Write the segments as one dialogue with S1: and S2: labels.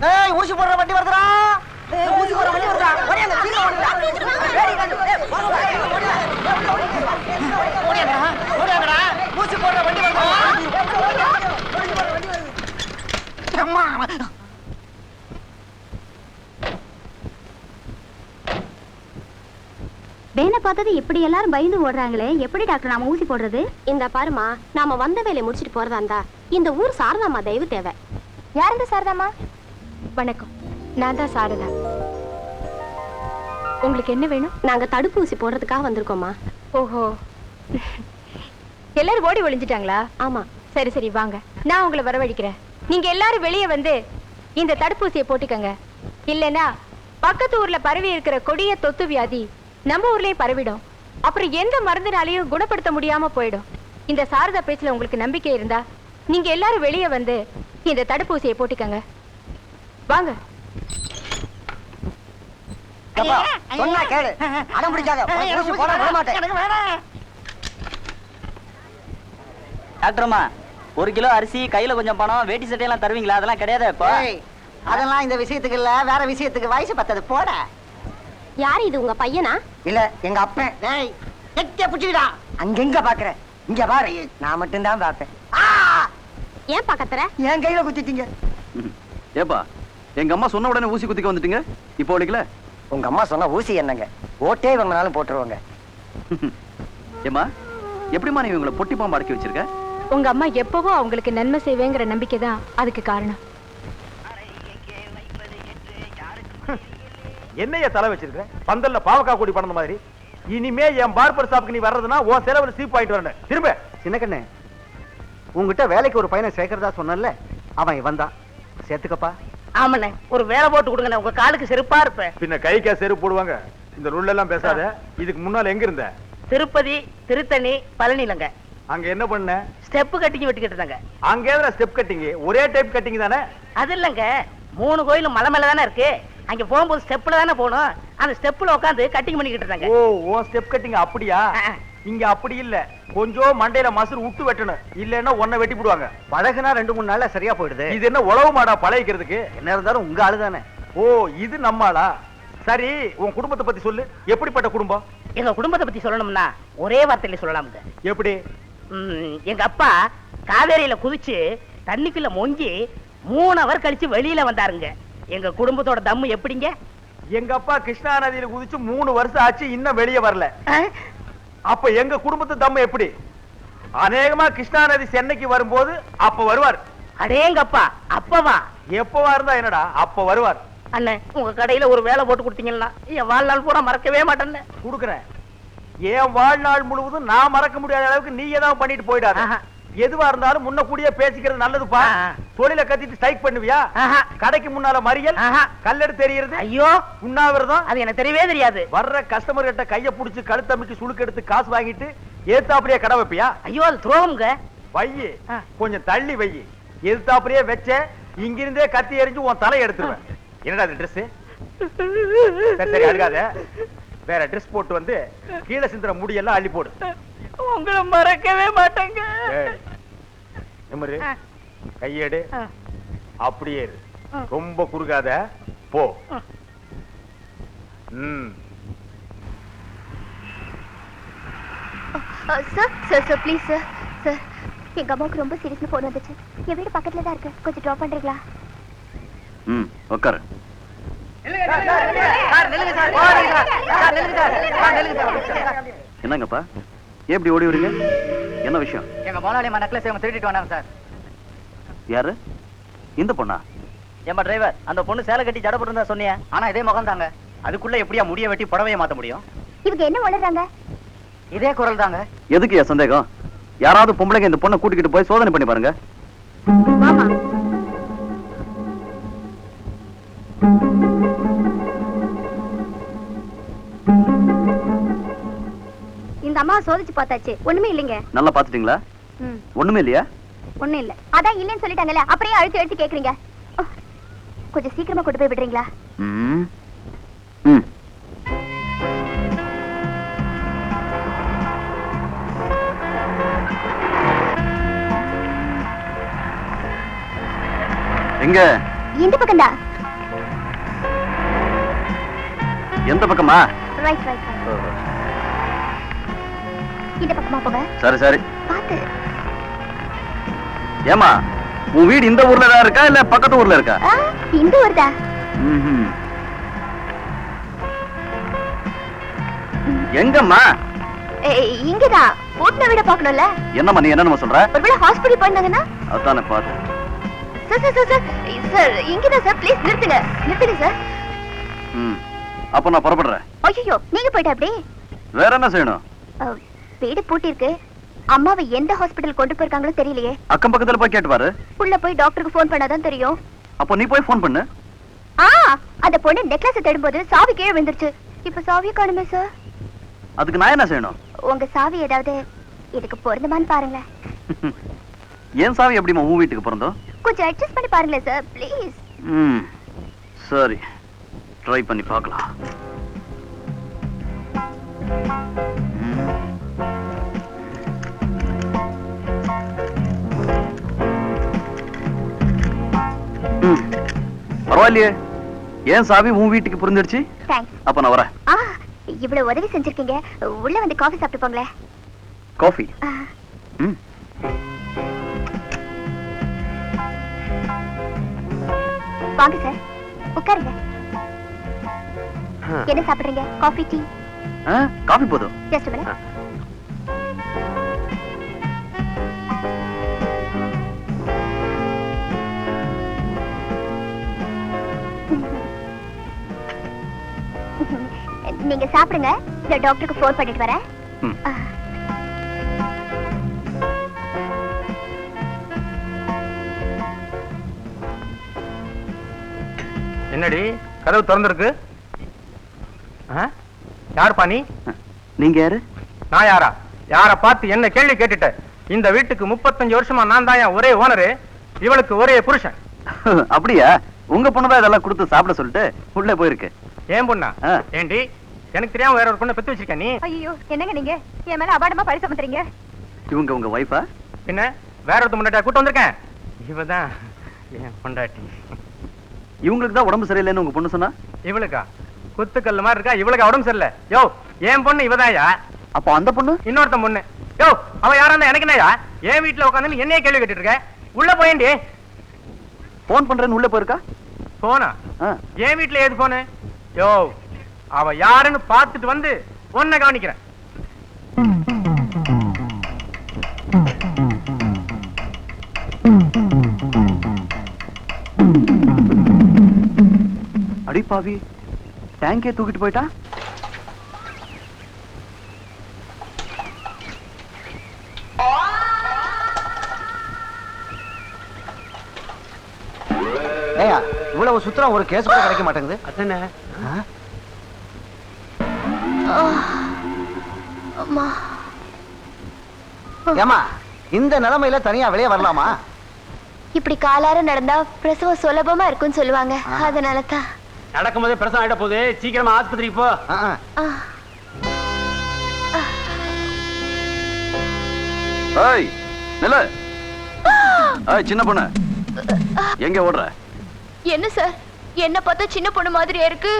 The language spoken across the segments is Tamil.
S1: ஏய் ஊசி போடுற வண்டி வருதுடா. ஊசி போடுற வண்டி வருதுடா. ஓடியாங்க சீக்கிரம் ஓடுடா. ஓடியாங்கடா. ஊசி போடுற வண்டி வருதுடா. அம்மா.
S2: வேலை பார்த்தது இப்படி எல்லாரும் பயந்து ஓடுறாங்களே, எப்படி டாக்டர் நாம ஊசி போடுறது?
S3: இந்த பாருமா, நாம வந்த வேலையை முடிச்சிட்டு போறதா இருந்தா இந்த ஊர் சாரதாமா தயவு தேவை.
S2: யார் இந்த சாரதாமா? வணக்கம், நான் தான் சாரதா. உங்களுக்கு என்ன வேணும்?
S3: நாங்க தடுப்பூசி போடுறதுக்காக வந்திருக்கோமா.
S2: ஓஹோ, எல்லாரும் ஓடி ஒளிஞ்சிட்டாங்களா?
S3: ஆமா.
S2: சரி சரி வாங்க, நான் உங்களை வரவழைக்கிறேன். நீங்க எல்லாரும் வெளியே வந்து இந்த தடுப்பூசியை போட்டுக்கங்க. இல்லைன்னா பக்கத்து ஊர்ல பரவி இருக்கிற கொடிய தொத்து வியாதி நம்ம ஊர்லயே பரவிடும். அப்புறம் எந்த மருந்துனாலையும் குணப்படுத்த முடியாம போயிடும். இந்த சாரதா பேச்சுல உங்களுக்கு நம்பிக்கை இருந்தா நீங்க எல்லாரும் வெளியே வந்து இந்த தடுப்பூசியை போட்டுக்கங்க. வாங்க.
S1: சொன்னா கேளு, அடம் பிடிக்காத. ஊசி போட விட மாட்டேன்.
S4: டாக்டர்மா, 1 கிலோ அரிசி, கையில கொஞ்சம் பணம், வேட்டி சட்டையெல்லாம் தருவீங்களா? அதெல்லாம் கிடையாது. இப்போ
S1: அதெல்லாம் இந்த விஷயத்துக்கு இல்ல, வேற விஷயத்துக்கு. வயசு பத்தது போட.
S3: யாரு இது, உங்க பையனா?
S1: இல்ல, எங்க அப்பன். டேய் கெட்டியா புடிச்சுடா. அங்கங்க பாக்குற, இங்க பாரு. நான் மட்டும் தான் பாப்பேன்.
S3: ஏன் பக்கத்துல?
S1: என் கையில குத்திட்டீங்க.
S5: ஏப்பா, எங்க அம்மா சொன்ன உடனே ஊசி குத்திக்க வந்துட்டீங்க. இப்போ ஒழிக்கல.
S1: உங்க அம்மா சொன்ன ஊசி என்னங்க, ஓட்டே வேணாலும் போட்டுருவாங்க.
S5: ஏமா, எப்படிமா நீ இவங்களை பொட்டி பாம்பு அடக்கி வச்சிருக்க?
S2: உங்க அம்மா எப்பவோ அவங்களுக்கு நன்மை செய்வேங்கிற நம்பிக்கை தான் அதுக்கு காரணம்.
S6: என்னைய தலை வச்சிருக்க? பந்தல்ல பாவக்கா கூடி பண்ண மாதிரி. இனிமே என் பார்பர் ஷாப்புக்கு நீ வர்றதுன்னா உன் செலவுல சீப் ஆயிட்டு வரணும். திரும்ப சின்ன கண்ணே, உங்ககிட்ட வேலைக்கு ஒரு பையனை சேர்க்கறதா சொன்னல, அவன் வந்தான். சேர்த்துக்கப்பா.
S1: ஆமாண்ணே, ஒரு வேலை போட்டு கொடுங்க. உங்க காலுக்கு செருப்பா இருப்பேன்.
S6: பின்ன கைக்கா செருப்பு போடுவாங்க. இந்த ரூல் எல்லாம் பேசாத. இதுக்கு முன்னால எங்க இருந்த?
S1: திருப்பதி, திருத்தணி, பழனிலங்க.
S6: அங்க என்ன பண்ண?
S1: ஸ்டெப் கட்டிங் வெட்டிக்கிட்டு இருந்தாங்க.
S6: அங்க எதுல ஸ்டெப் கட்டிங்? ஒரே டைப் கட்டிங் தானே?
S1: அது இல்லங்க, 3 கோயிலும் மலை மேல தானே இருக்கு. அங்க போகும்போது ஸ்டெப்ல தானே போகணும். அந்த ஸ்டெப்ல உட்காந்து கட்டிங் பண்ணிக்கிட்டு இருந்தாங்க.
S6: ஓ, ஓ ஸ்டெப் கட்டிங் அப்படியா? இங்க அப்படி இல்ல. கொஞ்சம் மண்டையில மசுறு விட்டு வெட்டணும். இல்லன்னா ஒன்ன வெட்டி போடுவாங்க.
S1: பழகுனா 2-3 நாள்ல சரியா போயிடுது.
S6: இது என்ன உழவு மாடா பழகிக்கிறதுக்கு?
S1: என்ன இருந்தாலும் உங்க ஆளு தானே.
S6: ஓ, இது நம்ம ஆளா? சரி, உன் குடும்பத்தை பத்தி சொல்லு. எப்படிப்பட்ட குடும்பம்?
S1: எங்க குடும்பத்தை பத்தி சொல்லணும்னா ஒரே வார்த்தையில சொல்லலாமுங்க.
S6: எப்படி?
S1: எங்க அப்பா காவேரியில குதிச்சு தண்ணிக்குள்ள மொங்கி 3 அவர் கழிச்சு வெளியில வந்தாருங்க. எங்க குடும்பத்தோட தம்மு எப்படிங்க?
S6: எங்க அப்பா கிருஷ்ணா நதியில குதிச்சு 3 வருஷம் ஆச்சு, இன்னும் வெளியே வரல. அப்ப எங்க குடும்பத்து தம்மு எப்படி? அநேகமா கிருஷ்ணா நதி சென்னைக்கு வரும்போது அப்ப வருவார்.
S1: அடேங்கப்பா, அப்பவா?
S6: எப்பவா இருந்தா என்னடா, அப்ப வருவார்.
S1: அண்ணன், உங்க கடையில ஒரு வேலை போட்டு கொடுத்தீங்கன்னா என் வாழ்நாள் பூரா மறக்கவே மாட்டேன்னு.
S6: கொடுக்குறேன். என் வாழ்நாள் முழுவதும் நான் மறக்க முடியாத அளவுக்கு நீ ஏதாவது பண்ணிட்டு போயிடாத. எதுவா இருந்தாலும் முன்ன கூடிய பேசிக்கிறது நல்லதுப்பா. தொழில கத்திட்டு ஸ்ட்ரைக் பண்ணுவியா? கடைக்கு முன்னால மறியல், கல்லெடு தெரியுது.
S1: ஐயோ,
S6: உண்ணாவிரதம்.
S1: அது எனக்கு தெரியவே தெரியாது.
S6: வர்ற கஸ்டமர் கிட்ட கைய புடிச்சு கழுத்தமிட்டு சுளுக்கு எடுத்து காசு வாங்கிட்டு ஏத்தாப்படியே கடை வைப்பியா?
S1: ஐயோ, அது துரோகம்ங்க.
S6: வையி, கொஞ்சம் தள்ளி வையி. எதிர்த்தாப்படியே வச்ச இங்கிருந்தே கத்தி எறிஞ்சு உன் தலை எடுத்துருவேன். என்னடா அது ட்ரெஸ்? சரி அழுகாத. வேற ட்ரெஸ் போட்டு வந்து கீழே சிந்துற முடியெல்லாம் அள்ளி போடு.
S1: உங்களை மறக்கவே மாட்டேங்க.
S6: நிம்மரு, கையேடு. அப்படியே ரொம்ப குறுகாத. போ.
S2: Sir please sir. சார், எங்க அம்மாவுக்கு ரொம்ப சீரியஸ்னு போன் வந்துச்சு. என் வீடு பக்கத்துல தான் இருக்கு, கொஞ்சம் ட்ராப் பண்றீங்களா?
S5: உட்காரு. என்னங்கப்பா, எப்படி ஓடி வரீங்க? என்ன விஷயம்?
S1: எங்க முதலாளி நெக்லஸ் திருடிட்டு வந்தாங்க சார்.
S5: யாரு? இந்த பொண்ணா?
S4: ஏமா டிரைவர், அந்த பொண்ணு சேலை கட்டி ஜட போட்டு சொன்னியா?
S1: ஆனா இதே முகம் தாங்க.
S4: அதுக்குள்ள எப்படியா முடிய வெட்டி புடவைய மாத்த முடியும்?
S2: இவங்க என்ன வளர்றாங்க?
S1: இதே குரல் தாங்க.
S5: எதுக்கு என் சந்தேகம்? யாராவது பொம்பளைங்க இந்த பொண்ணை கூட்டிக்கிட்டு போய் சோதனை பண்ணி பாருங்க.
S2: மாமா, இந்த அம்மா சோதிச்சு பார்த்தாச்சு, ஒண்ணுமே இல்லைங்க.
S5: நல்லா பாத்துட்டீங்களா? ஒண்ணுமே இல்லையா?
S2: ஒண்ணும் இல்ல. அதான் இல்லன்னு சொல்லிட்டாங்கல்ல, அப்படியே அழுத்தி அழுத்தி கேக்குறீங்க. கொஞ்சம் சீக்கிரமா கொண்டு போய் விடுறீங்களா?
S5: எங்க?
S2: இந்த பக்கம் தான்.
S5: எந்த பக்கமா?
S3: Right right. இந்த பக்கமா போங்க.
S5: சரி சரி.
S3: பாத்து.
S5: ஏமா, உன் வீடு இந்த ஊர்ல தான் இருக்கா இல்ல பக்கத்து ஊர்ல இருக்கா?
S3: இந்த ஊர் தான்.
S5: எங்கம்மா?
S3: இங்கதான். பூட்டின வீட பார்க்கணும்ல.
S5: என்னம்மா நீ என்னன்னு சொல்ற?
S3: ஒருவேளை ஹாஸ்பிடல் போயிருந்தாங்கன்னா?
S5: அதானே பாத்து.
S3: சார் இங்கதான் சார். ப்ளீஸ் நிறுத்துங்க நிறுத்துங்க சார்.
S5: அப்ப நான் புறப்படுறேன்.
S3: ஐயோ நீங்க போயிட்டா அப்படி?
S5: வேற என்ன செய்யணும்?
S3: வீடு பூட்டி இருக்கு. அம்மாவை எந்த ஹாஸ்பிடல் கொண்டு போயிருக்காங்களோ தெரியலையே.
S5: அக்கம் பக்கத்துல போய் கேட்டு பாரு.
S3: உள்ள போய் டாக்டருக்கு ஃபோன் பண்ணாதான் தெரியும்.
S5: அப்ப நீ போய் ஃபோன் பண்ணு.
S3: அந்த பொண்ணு நெக்லஸ் தேடும்போது சாவி கீழே விழுந்துருச்சு. இப்ப சாவியை காணுமே சார்.
S5: அதுக்கு நான் என்ன செய்யணும்?
S3: உங்க சாவி ஏதாவது இதுக்கு பொருந்துமான்னு பாருங்களேன்.
S5: ஏன் சாவி எப்படிமா உன் வீட்டுக்கு பிறந்தோம்?
S3: கொஞ்சம் அட்ஜஸ்ட் பண்ணி பாருங்களேன் சார் ப்ளீஸ்.
S5: சரி, ட்ரை பண்ணி பார்க்கலாம். பரவாயில்லையே, ஏன் சாவி உன் வீட்டுக்கு புரிஞ்சிடுச்சு.
S3: தேங்க்ஸ்.
S5: அப்ப நான் வரேன்.
S3: இவ்வளவு உதவி செஞ்சிருக்கீங்க. உள்ள வந்து காஃபி சாப்பிட்டு போங்களேன்.
S5: காஃபி?
S3: வாங்க சார், உட்காருங்க. என்ன சாப்பிடுறீங்க? Coffee, tea?
S5: காஃபி போதும்.
S3: Just minute. நீங்க சாப்பிடுங்க. இந்த டாக்டருக்கு ஃபோன் பண்ணிட்டு வரேன்.
S6: என்னடி கதவு திறந்திருக்கு? யார் பாணி?
S5: நீங்க யாரு?
S6: நான் யாரா? யார பார்த்து என்ன கேள்வி கேட்டுட்ட? இந்த வீட்டுக்கு 35 வருஷமா நான் தான் ஒரே ஓனரு. இவளுக்கு ஒரே புருஷன்.
S5: அப்படியா? உங்க பொண்ணுதான் இதெல்லாம் கொடுத்து சாப்பிட சொல்லிட்டு உள்ள போயிருக்கு.
S6: ஏன் பொண்ணா? ஏண்டி எனக்கு தெரியாம வேற ஒரு பொண்ணை பெத்து வச்சிருக்க நீ?
S2: ஐயோ என்னங்க நீங்க என் மேல அபாடமா பழி சுமத்துறீங்க.
S5: இவங்க உங்க வைஃபா?
S6: என்ன வேற ஒருத்த முன்னாடி கூட்டு வந்திருக்கேன். இவதான் என் பொண்டாட்டி.
S5: இவங்களுக்கு தான் உடம்பு சரியில்லைன்னு உங்க பொண்ணு சொன்னா?
S6: இவளுக்கா? குத்துக்கல்ல மாதிரி இருக்கா. இவளுக்கு உடம்பு சரியில்லை. யோ என் பொண்ணு இவதாயா?
S5: அப்போ அந்த பொண்ணு?
S6: இன்னொருத்த பொண்ணு. யோ அவ யாரா இருந்தா எனக்கு என்னயா? என் வீட்டுல உட்காந்து என்னைய கேள்வி கேட்டுட்டு இருக்க? உள்ள போயேண்டி.
S5: போன் பண்றேன்னு உள்ள போயிருக்கா?
S6: போனா? என் வீட்டுல ஏது போனு? யோ அவ யாருன்னு பார்த்துட்டு வந்து உன்னை கவனிக்கிறேன்.
S5: அடிப்பாவி, டேங்கே தூக்கிட்டு போயிட்டா.
S7: இவ்வளவு சுத்தம் ஒரு கேஸ் கூட கிடைக்க மாட்டேங்குது.
S6: அதானே
S7: ஏமா இந்த நிலைமையில தனியா வெளியே வரலாமா?
S3: இப்படி காலார நடந்தா பிரசவம் சுலபமா இருக்குன்னு சொல்லுவாங்க. அதனாலதான்
S6: நடக்கும்போதே பிரசவம் ஆயிட போகுது. சீக்கிரமா ஆஸ்பத்திரிக்கு போ.
S5: ஏய் நில. ஏய் சின்ன பொண்ணு, எங்க ஓடுற?
S3: என்ன சார், என்ன பார்த்தா சின்ன பொண்ணு மாதிரியா இருக்கு?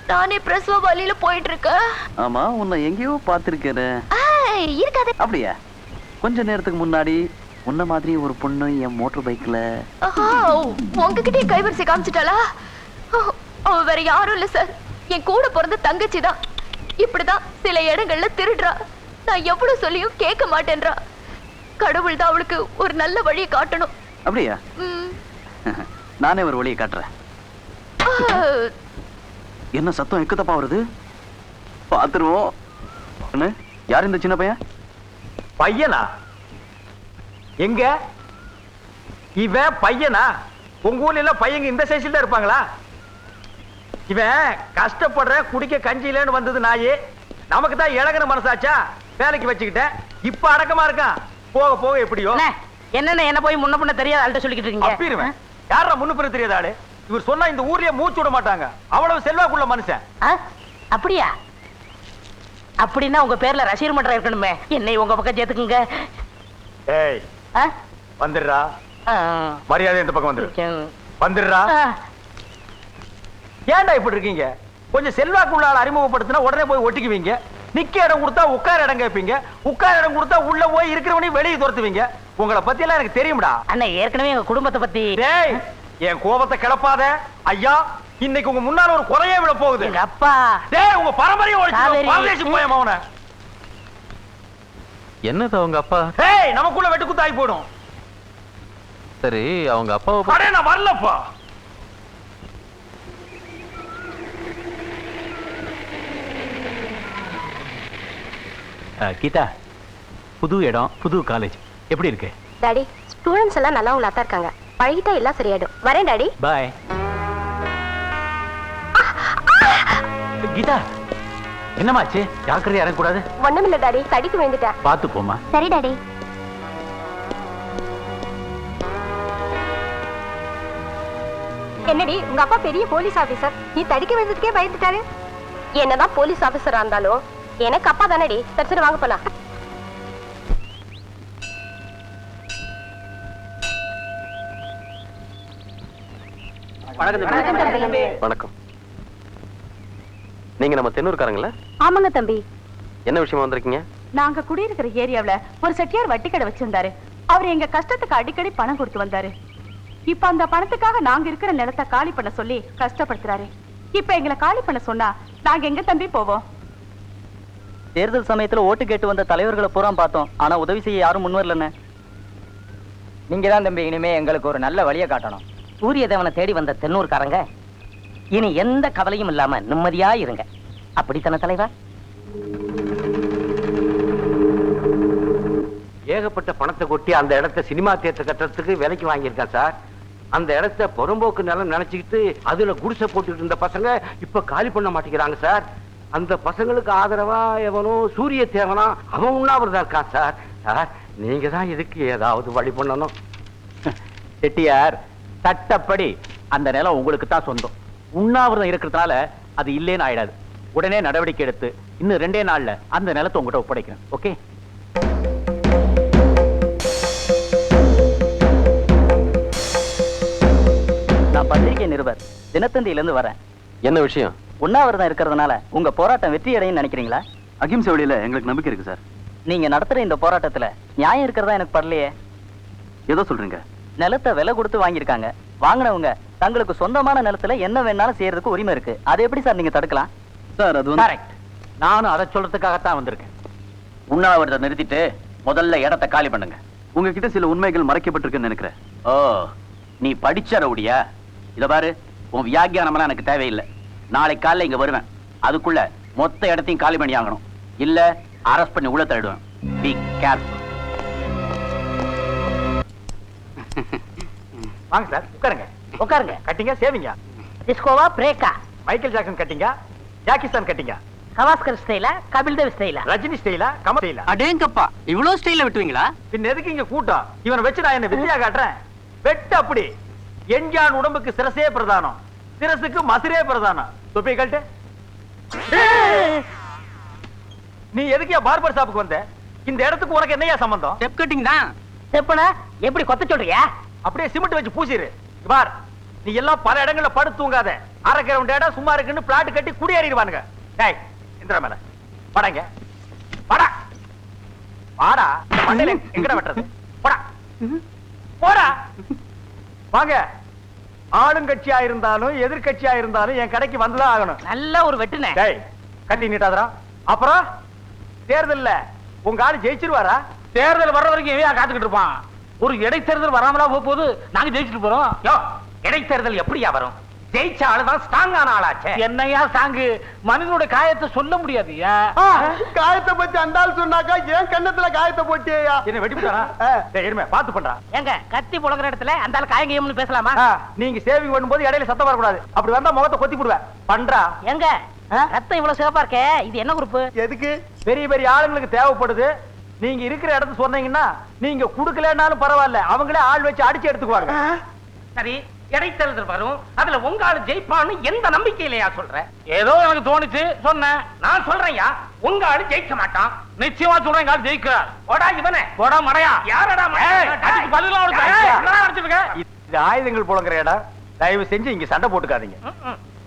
S3: நானே பிரசவ வழியில போயிட்டு இருக்கேன்.
S5: ஆமா, உன்னை எங்கேயோ பாத்திருக்கேன்.
S3: இருக்காது.
S5: அப்படியா? கொஞ்ச நேரத்துக்கு முன்னாடி உன்ன மாதிரி ஒரு பொண்ணு என் மோட்டர் பைக்ல.
S3: உங்ககிட்டயே கைவரிசை காமிச்சிட்டாளா? அவ வேற யாரும் இல்ல சார், என் கூட பிறந்த தங்கச்சி தான். இப்படிதான் சில இடங்கள்ல திருடுறா. நான் எவ்வளவு சொல்லியும் கேட்க மாட்டேன்றா. கடவுள் தான் அவளுக்கு ஒரு நல்ல வழியை காட்டணும்.
S5: அப்படியா? நானே ஒரு வழியை காட்டுறேன். என்ன சத்தம் எக்கு தப்பா வருது? பாத்துருவோம். யார் இந்த சின்ன பையன்?
S6: பையனா? எங்க இவன் பையனா? உங்க ஊர்ல எல்லாம் பையங்க இந்த சைஸ்ல தான் இருப்பாங்களா? இவன் கஷ்டப்படுற குடிக்க கஞ்சியிலன்னு வந்தது நாயே. நமக்கு தான் இழகுன மனசாச்சா வேலைக்கு வச்சுக்கிட்ட. இப்ப அடக்கமா இருக்கான். போக போக எப்படியோ.
S1: என்ன என்ன போய் முன்ன பின்ன தெரியாத ஆள்கிட்ட சொல்லிக்கிட்டு இருக்கீங்க?
S6: அப்பிருவேன். யாரா முன்ன பின்ன தெரியாத ஆளு? இவர் சொன்னா இந்த ஊர்லயே மூச்சு விட மாட்டாங்க. அவ்வளவு செல்வாக்குள்ள மனுஷன்.
S1: அப்படியா? அப்படின்னா உங்க பேர்ல ரசீர் மன்றம் இருக்கணுமே. என்னை உங்க பக்கம் சேர்த்துக்குங்க.
S6: ஏய் வந்துடுறா. மரியாதை இந்த பக்கம் வந்துரு. வந்துடுறா. ஏன்டா இப்படி இருக்கீங்க? கொஞ்சம் செல்வாக்குள்ள ஆள் அறிமுகப்படுத்தினா உடனே போய் ஒட்டிக்குவீங்க. நிக்க இடம் கொடுத்தா உட்கார இடம் கேட்பீங்க. உட்கார இடம் கொடுத்தா உள்ள போய் இருக்கிறவனையும் வெளியே துரத்துவீங்க. உங்களை பத்தி எல்லாம் எனக்கு தெரியும்டா.
S1: அண்ணா ஏற்கனவே எங்க குடும்பத்தை பத்தி
S6: டேய், என் கோபத்தை கிளப்பாத ஐயா. இன்னைக்கு உங்க முன்னால ஒரு குறையே விட போகுது.
S1: எங்க அப்பா
S6: டேய், உங்க பரம்பரையை
S1: காவேரி.
S6: ஒழிச்சு போய் மவன.
S8: என்னது அவங்க அப்பா?
S6: ஏய், நமக்குள்ள வெட்டு குத்தாகி போடும்.
S8: சரி, அவங்க அப்பாவை
S6: அடே, நான் வரலப்பா.
S9: கீதா, புது இடம், புது காலேஜ் எப்படி இருக்கு?
S2: டாடி, ஸ்டூடெண்ட்ஸ் எல்லாம் நல்லா தான் இருக்காங்க. பழகிட்டா எல்லாம் சரியாயிடும். வரேன் டாடி.
S9: பாய். கீதா, என்னமாச்சு? ஜாக்கிரதையா இறங்கக்கூடாது.
S2: ஒண்ணுமில்ல டாடி, தடிக்கு விழுந்துட்டேன்.
S9: பார்த்து போமா.
S2: சரி டாடி. என்னடி, உங்க அப்பா பெரிய போலீஸ் ஆபீசர், நீ தடிக்க விழுந்ததுக்கே பயந்துட்டாரு. என்னதான் போலீஸ் ஆபீசரா இருந்தாலும் எனக்கு அப்பா தானடி. சரி சரி, வாங்க போலாம்.
S8: வணக்கம். நீங்க நம்ம தென்னூர்காரங்களா?
S2: ஆமாங்க தம்பி.
S8: என்ன விஷயமா வந்திருக்கீங்க?
S10: நாங்க குடியிருக்கிற ஏரியாவுல ஒரு செட்டியார் வட்டி கடை வச்சிருந்தாரு. அவர் எங்க கஷ்டத்துக்கு அடிக்கடி பணம் கொடுத்து வந்தாரு. இப்ப அந்த பணத்துக்காக நாங்க இருக்கிற நிலத்தை காலி பண்ண சொல்லி கஷ்டப்படுத்துறாரு. இப்ப எங்களை காலி பண்ண சொன்னா நாங்க எங்க தம்பி போவோம்?
S4: தேர்தல் சமயத்துல ஓட்டு கேட்டு வந்த தலைவர்களை பூரா பார்த்தோம். ஆனா உதவி செய்ய யாரும் முன் வரலன்னு.
S1: நீங்க தான் தம்பி இனிமே எங்களுக்கு ஒரு நல்ல வழியை காட்டணும். சூரிய தேவனை தேடி வந்த தென்னூர்காரங்க இனி எந்த கவலையும் இல்லாம நிம்மதியா இருங்க. அப்படித்தானே தலைவா?
S11: ஏகப்பட்ட பணத்தை கொட்டி அந்த இடத்த சினிமா தியேட்டர் கட்டுறதுக்கு விலைக்கு வாங்கியிருக்கேன் சார். அந்த இடத்த புறம்போக்கு நிலம் நினைச்சுக்கிட்டு அதுல குடிசை போட்டுட்டு இருந்த பசங்க இப்ப காலி பண்ண மாட்டேங்கிறாங்க சார். அந்த பசங்களுக்கு ஆதரவா எவனோ சூரிய தேவனா அவன் உண்ணாவிரதம் இருக்கான் சார். சார், நீங்க தான் இதுக்கு ஏதாவது வழி பண்ணணும்.
S9: செட்டியார், சட்டப்படி அந்த நிலம் உங்களுக்கு தான் சொந்தம். உண்ணாவிரதம் இருக்கிறதுனால அது இல்லேன்னு ஆயிடாது. உடனே நடவடிக்கை எடுத்து இன்னும் 2 நாள்ல அந்த நிலத்தை உங்ககிட்ட ஒப்படைக்கிறேன். ஓகே?
S4: நான் பத்திரிகை நிருபர், தினத்தந்தியில இருந்து வரேன்.
S8: என்ன விஷயம்?
S4: உண்ணாவிரதம் இருக்கிறதுனால உங்க போராட்டம் வெற்றி அடையும் நினைக்கிறீங்களா?
S5: அகிம்சை வழியில எங்களுக்கு நம்பிக்கை இருக்கு சார்.
S4: நீங்க நடத்துற இந்த போராட்டத்துல நியாயம் இருக்கிறதா எனக்கு படலையே.
S5: ஏதோ சொல்றீங்க?
S4: நிலத்தை விலை கொடுத்து வாங்கியிருக்காங்க. வாங்கினவங்க தங்களுக்கு சொந்தமான நிலத்துல என்ன வேணாலும் செய்யறதுக்கு உரிமை இருக்கு. அதை எப்படி சார் நீங்க தடுக்கலாம்?
S5: சார், அது வந்து
S9: கரெக்ட். நானும் அதை சொல்றதுக்காகத்தான் வந்திருக்கேன்.
S4: உண்ணாவிரதம் நிறுத்திட்டு முதல்ல இடத்தை காலி பண்ணுங்க.
S5: உங்ககிட்ட சில உண்மைகள் மறைக்கப்பட்டிருக்குன்னு நினைக்கிறேன்.
S4: ஓ, நீ படிச்ச ரவுடியா? இத பாரு, உன் வியாக்கியானமெல்லாம் எனக்கு தேவையில்லை. நாளைக்கு காலைல இங்க வருவேன். அதுக்குள்ள மொத்த இடத்தையும் காலி பண்ணி ஆகணும். இல்ல அரெஸ்ட் பண்ணி உள்ள தள்ளிடுவேன். Be careful.
S6: வாங்க சார், உட்காருங்க.
S1: உட்காருங்க.
S6: கட்டிங்க சேவிங்க.
S1: டிஸ்கோவா பிரேக்கா?
S6: மைக்கேல் ஜாக்சன் கட்டிங்க, ஜாக்கிஸ்தான் கட்டிங்க,
S1: கவாஸ்கர் ஸ்டைலா, கபில் தேவ் ஸ்டைலா?
S6: ரஜினி ஸ்டைலா, கமல் ஸ்டைலா?
S4: அடேங்கப்பா, இவ்வளவு ஸ்டைல விட்டுவீங்களா?
S6: பின்ன எதுக்கு இங்க கூட்டம்? இவனை வச்சு நான் என்ன வித்தியா காட்டுறேன்? வெட்டு அப்படி. எஞ்சான் உடம்புக்கு சிரசே பிரதானம், சிரசுக்கு மசிரே பிரதானம். தொப்பி கழட்டு. நீ எதுக்கு பார்பர் ஷாப்புக்கு வந்த? இந்த இடத்துக்கு உனக்கு என்னையா சம்பந்தம்?
S4: ஸ்டெப் கட்டிங் தான்.
S1: செப்பனா எப்படி கொத்த சொல்றியா?
S6: அப்படியே சிமெண்ட் வச்சு பூசிரு. பார், நீ எல்லாம் பல இடங்கள்ல படுத்து தூங்காத. அரை கிரவுண்ட் இடம் சும்மா இருக்குன்னு பிளாட் கட்டி குடியேறிடுவானுங்க. டேய், இந்திரா மேல படங்க. படா பாடா. மண்டையில எங்கட வெட்டுறது? போடா போடா. வாங்க. ஆளுங்கட்சியா இருந்தாலும் எதிர்கட்சியா இருந்தாலும் என் கடைக்கு வந்துதான் ஆகணும்.
S1: நல்ல ஒரு வெட்டுனே.
S6: டேய், கட்டி நீட்டாதரா. அப்புறம் தேர்தல்ல உங்க ஆளு ஜெயிச்சிருவாரா?
S9: தேர்தல் வர்ற வரைக்கும் ஏன் காத்துக்கிட்டு இருப்பான்? ஒரு இடைத்தேர்தல் வராமலா போகுது, நாங்க ஜெயிச்சுட்டு போறோம்.
S11: யோ, இடைத்தேர்தல் எப்படியா வரும்? ஜெயிச்ச ஆளுதான் ஸ்ட்ராங்கான ஆளாச்சே.
S9: என்னையா சாங்கு? மனிதனுடைய காயத்தை சொல்ல முடியாதுயா.
S7: காயத்தை பத்தி அந்த ஆள் சொன்னாக்கா ஏன் கண்ணத்துல காயத்தை போட்டியா?
S6: என்ன வெட்டி போட்டானா? டேய், எருமை பாத்து பண்றா.
S1: ஏங்க, கத்தி புழங்குற இடத்துல அந்த ஆள் காயங்கயம்னு பேசலாமா?
S6: நீங்க சேவிங் பண்ணும்போது இடையில சத்தம் வரக்கூடாது. அப்படி வந்தா முகத்தை கொத்தி போடுவேன். பண்றா.
S1: எங்க ரத்தம் இவ்வளவு சிவப்பா இருக்கே, இது என்ன குரூப்?
S7: எதுக்கு?
S6: பெரிய பெரிய ஆளுங்களுக்கு தேவைப்படுது. நீங்க இருக்கிற இடத்து சொன்னீங்கன்னா நீங்க குடுக்கலனாலும் பரவாயில்ல, அவங்களே ஆள் வச்சு அடிச்சு எடுத்துக்குவாங்க.
S11: சரி, இடைத்தேர்தல் வரும், அதுல உங்க ஆளு ஜெயிப்பான்னு எந்த நம்பிக்கையிலயா சொல்ற?
S9: ஏதோ எனக்கு தோணுச்சு சொன்னேன்.
S11: நான் சொல்றேன்யா, உங்க ஆளு ஜெயிக்க மாட்டான்.
S9: நிச்சயமா சொல்றேன், எங்க ஆள் ஜெயிக்கிறார்.
S11: போடா இவனே.
S9: போடா மடையா.
S11: யாரடா
S9: அதுக்கு பதிலா அவனுக்கு என்னடா அடிச்சிருக்க?
S6: இது ஆயுதங்கள் புழங்குற இடம். தயவு செஞ்சு இங்க சண்டை போட்டுக்காதீங்க.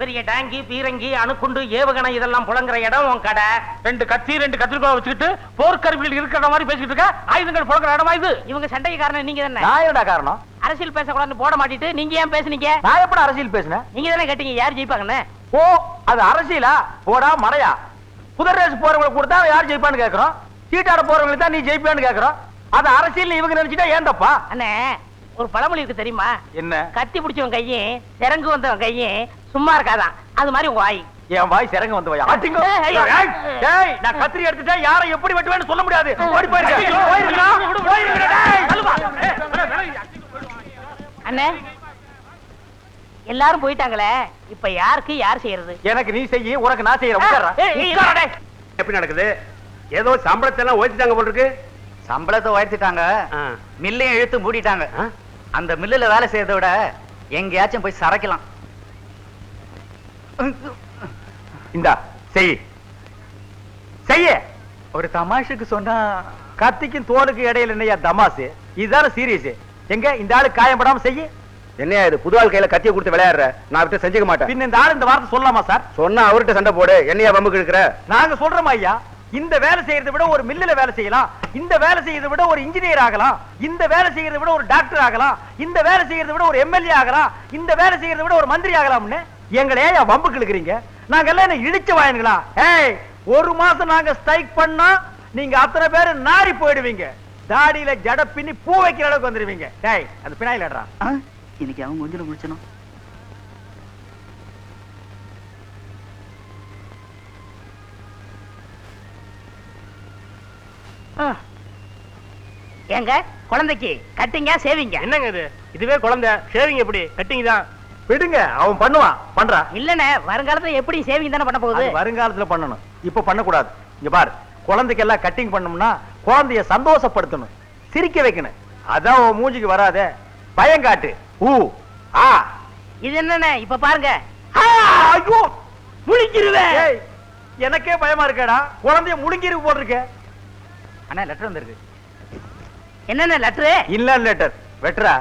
S1: பெரிய டாங்கி பீரங்கி அணுக்குண்டு ஏவுகணை இதெல்லாம் புழங்குற இடம் உன் கடை. 2 கத்தி 2 கத்திரிக்கோள் வச்சுக்கிட்டு போர்க்கருவிகள் இருக்கிற மாதிரி பேசிட்டு இருக்க. ஆயுதங்கள் புழங்குற இடமா இது? இவங்க சண்டைக்கு காரணம் நீங்க தானே.
S9: நான் என்னடா காரணம்?
S1: அரசியல் பேசக்கூடாதுன்னு போட மாட்டிட்டு நீங்க ஏன் பேசுனீங்க?
S9: நான் எப்படி அரசியல் பேசினேன்?
S1: நீங்க தானே கேட்டீங்க யார் ஜெயிப்பாங்கன்னு.
S9: ஓ, அது அரசியலா? போடா மடையா. குதிரை ரேஸ் போறவங்களுக்கு கொடுத்தா யார் ஜெயிப்பான்னு கேக்குறோம். சீட்டாட போறவங்களுக்கு தான் நீ ஜெயிப்பான்னு கேக்குறோம். அது அரசியல் இவங்க நினைச்சிட்டா ஏன் தப்பா?
S1: அண்ணே, ஒரு பழமொழி இருக்கு தெரியுமா?
S9: என்ன?
S1: கத்தி பிடிச்சவன் கையும் சிறங்கு வந்தவன் கையும் சும்மா இருக்காதான். அது மாதிரி உங்க வாய்.
S9: என் வாய் சிறங்க வந்து வாய். ஆட்டிங்க. ஏய், நான் கத்திரி எடுத்துட்டேன், யாரை எப்படி வெட்டுவேன்னு சொல்ல முடியாது. ஓடி போயிருங்க.
S1: அண்ணே, எல்லாரும் போயிட்டாங்களே, இப்ப யாருக்கு யார் செய்யறது?
S9: எனக்கு நீ செய்யி, உனக்கு நான் செய்யறேன்.
S6: எப்படி நடக்குது? ஏதோ சம்பளத்தை எல்லாம் ஓய்ச்சிட்டாங்க போல இருக்கு.
S7: சம்பளத்தை உயர்த்திட்டாங்க, மில்லையும் இழுத்து மூடிட்டாங்க. அந்த மில்லுல வேலை செய்யறதை விட எங்கேயாச்சும் போய் சரக்கலாம்.
S6: இந்தா செய் செய்ய. ஒரு தமாஷுக்கு சொன்னா கத்திக்கும் தோலுக்கு இடையில என்னையா தமாசு? இதுதானே சீரியஸ். எங்க இந்த ஆளு காயப்படாம செய்ய.
S5: என்னையா இது புது ஆள் கையில கத்தியை கொடுத்து விளையாடுற? நான் அவர்கிட்ட செஞ்சுக்க மாட்டேன்.
S6: பின்ன இந்த ஆளு இந்த வார்த்தை சொல்லலாமா சார்?
S5: சொன்னா அவர்கிட்ட சண்டை போடு. என்னையா வம்புக்கு இருக்கிற?
S6: நாங்க சொல்றோம் ஐயா, இந்த வேலை செய்யறதை விட ஒரு மில்லுல வேலை செய்யலாம். இந்த வேலை செய்யறதை விட ஒரு இன்ஜினியர் ஆகலாம். இந்த வேலை செய்யறதை விட ஒரு டாக்டர் ஆகலாம். இந்த வேலை செய்யறதை விட ஒரு எம்எல்ஏ ஆகலாம். இந்த வேலை செய்யறதை விட ஒரு மந்திரி ஆகலாம்னு எங்களை ஏன் வம்புக்கு இழுக்கிறீங்க? நாங்க எல்லாம் என்ன இடிச்ச வாயனுங்களா? ஏய், 1 மாசம் நாங்க ஸ்ட்ரைக் பண்ணா நீங்க அத்தனை பேரு நாரி போயிடுவீங்க. தாடியில ஜட பின்னி பூ வைக்கிற அளவுக்கு வந்துருவீங்க. டேய், அது பினாயில் ஏடுறா.
S7: இன்னைக்கு அவங்க கொஞ்சம் முடிச்சணும்.
S1: ஏங்க, குழந்தைக்கு கட்டிங்க சேவிங்க.
S6: என்னங்க இது? இதுவே குழந்தை, ஷேவிங் எப்படி? கட்டிங் தான். விடுங்க, அவன் பண்ணுவான். பண்றா.
S1: இல்லனே, வருங்காலத்துல எப்படி சேவிங் தானே பண்ண போகுது?
S6: வருங்காலத்துல பண்ணணும், இப்ப பண்ண கூடாது. இங்க பாரு, குழந்தைக்கு எல்லாம் கட்டிங் பண்ணணும்னா குழந்தைய சந்தோஷப்படுத்தணும், சிரிக்க வைக்கணும். அதான் உன் மூஞ்சிக்கு வராதே. பயம் காட்டு.
S1: இது என்னண்ணே இப்ப பாருங்க.
S6: ஐயோ, முழுங்கிருவேன். எனக்கே பயமா இருக்கேடா. குழந்தைய முழுங்கிருக்கு போட்டிருக்க. அண்ணா, லெட்டர் வந்திருக்கு.
S1: என்னென்ன லெட்டரு?
S6: இல்ல லெட்டர் வெட்டரா.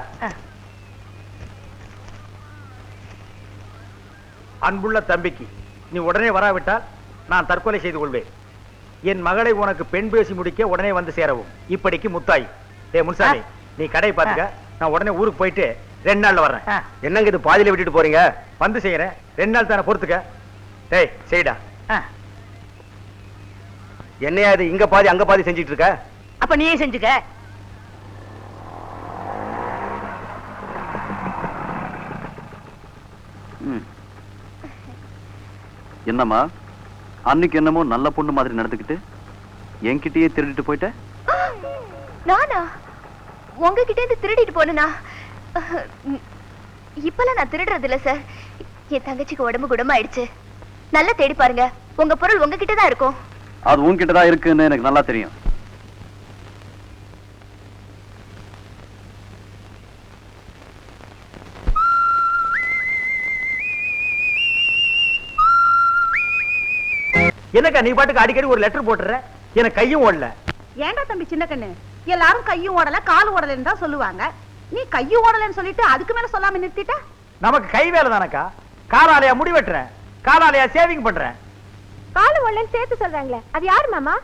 S6: அன்புள்ள தம்பிக்கு, நீ உடனே வராவிட்டால் நான் தற்கொலை செய்து கொள்வேன். என் மகளை உனக்கு பெண் பேசி முடிக்க உடனே வந்து சேரவும். இப்படிக்கு முத்தாய். டேய் முன்சாமி, நீ கடை பாத்துக்க. நான் உடனே ஊருக்கு போயிட்டு 2 நாள்ல வர்றேன்.
S5: என்னங்க இது பாதியில விட்டுட்டு போறீங்க?
S6: வந்து செய்யறேன். 2 நாள் தானே, பொறுத்துக்க. டேய் செய்டா.
S5: என்னையா இது இங்க பாதி அங்க பாதி செஞ்சிட்டு இருக்க?
S1: அப்ப நீயே செஞ்சுக்க.
S5: என்னம்மா, அன்னைக்கு என்னமோ நல்ல பொண்ணு மாதிரி நடந்துக்கிட்டு என்கிட்டயே திருடிட்டு போயிட்ட?
S3: நானா உங்ககிட்ட இருந்து திருடிட்டு போனா? இப்பெல்லாம் நான் திருடுறது இல்ல சார். என் தங்கச்சிக்கு உடம்பு குணமாயிடுச்சு. நல்லா தேடி பாருங்க, உங்க பொருள் உங்ககிட்ட தான் இருக்கும்.
S5: அது உன்கிட்ட தான் இருக்குன்னு எனக்கு நல்லா தெரியும்.
S6: என்னக்கா நீ பாட்டுக்கு அடிக்கடி ஒரு லெட்டர் போட்டுற? எனக்கு கையும் ஓடல.
S10: ஏண்டா தம்பி சின்ன கண்ணு, எல்லாரும் கையும் ஓடல கால் ஓடலன்னு தான் சொல்லுவாங்க. நீ கையும் ஓடலன்னு சொல்லிட்டு அதுக்கு மேல சொல்லாம நிறுத்திட்ட.
S6: நமக்கு கை வேலை தானக்கா. காலாலையா முடி வெட்டுறேன், காலாலையா சேவிங் பண்றேன்.
S2: காலு ஓடலன்னு சேர்த்து சொல்றாங்களே, அது யாரு மாமா?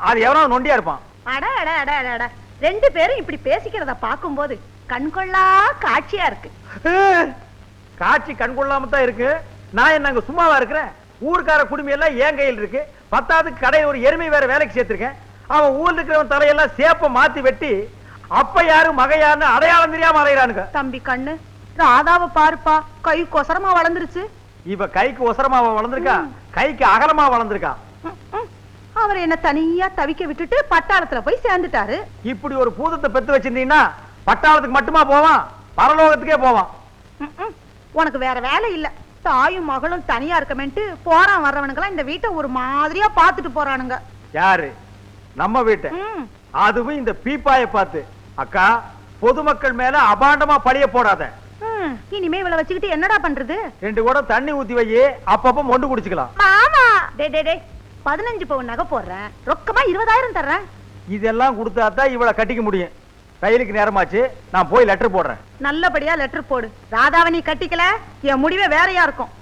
S6: அது எவனாவது நொண்டியா இருப்பான்.
S10: அட அட அட அட அட, 2 பேரும் இப்படி பேசிக்கிறத பாக்கும்போது கண்கொள்ளா காட்சியா இருக்கு.
S6: காட்சி கண்கொள்ளாம தான் இருக்கு. நான் என்ன சும்மாவா இருக்கிறேன்? ஊர்க்கார குடும்பம் எல்லாம் என் கையில் இருக்கு. 10வது கடையில் ஒரு எருமை வேற வேலைக்கு சேர்த்திருக்கேன். அவன் ஊர்ல இருக்கிறவன் தலையெல்லாம் சேப்ப மாத்தி வெட்டி அப்ப யாரு மகையான்னு அடையாளம் தெரியாம அலையிறானுங்க.
S10: தம்பி கண்ணு, ராதாவை பாருப்பா, கை கொசரமா வளர்ந்துருச்சு.
S6: இவ கைக்கு ஒசரமாவா வளர்ந்துருக்கா, கைக்கு அகலமா வளர்ந்துருக்கா.
S10: அவர் என்ன தனியா தவிக்க விட்டுட்டு பட்டாளத்துல போய் சேர்ந்துட்டாரு.
S6: இப்படி ஒரு பூதத்தை பெத்து வச்சிருந்தீங்கன்னா பட்டாளத்துக்கு மட்டுமா போவான், பரலோகத்துக்கே போவான்.
S10: உனக்கு வேற வேலை இல்ல. தாயும் மகளும் தனியா இருக்கமேன்ட்டு போறான் வர்றவனுக்கெல்லாம் இந்த வீட்டை ஒரு மாதிரியா பாத்துட்டு போறானுங்க.
S6: யாரு? நம்ம வீட்டை. அதுவும் இந்த பீப்பாய பார்த்து. அக்கா, பொதுமக்கள் மேல அபாண்டமா பழிய போடாத.
S10: இனிமே இவளை வச்சுக்கிட்டு என்னடா பண்றது?
S6: 2 குடம் தண்ணி ஊத்தி வை, அப்பப்ப மொண்டு குடிச்சுக்கலாம்.
S10: மாமா, டே டே டே, 15 பவுன் நகை போடுறேன், ரொக்கமா 20,000 தர்றேன்.
S6: இதெல்லாம் கொடுத்தாதான் இவளை கட்டிக்க முடியும். ரயிலுக்கு நேரமாச்சு, நான் போய் லெட்டர் போடுறேன்.
S10: நல்லபடியா லெட்டர் போடு. ராதாவை நீ கட்டிக்கல, என் முடிவே வேறையா இருக்கும்.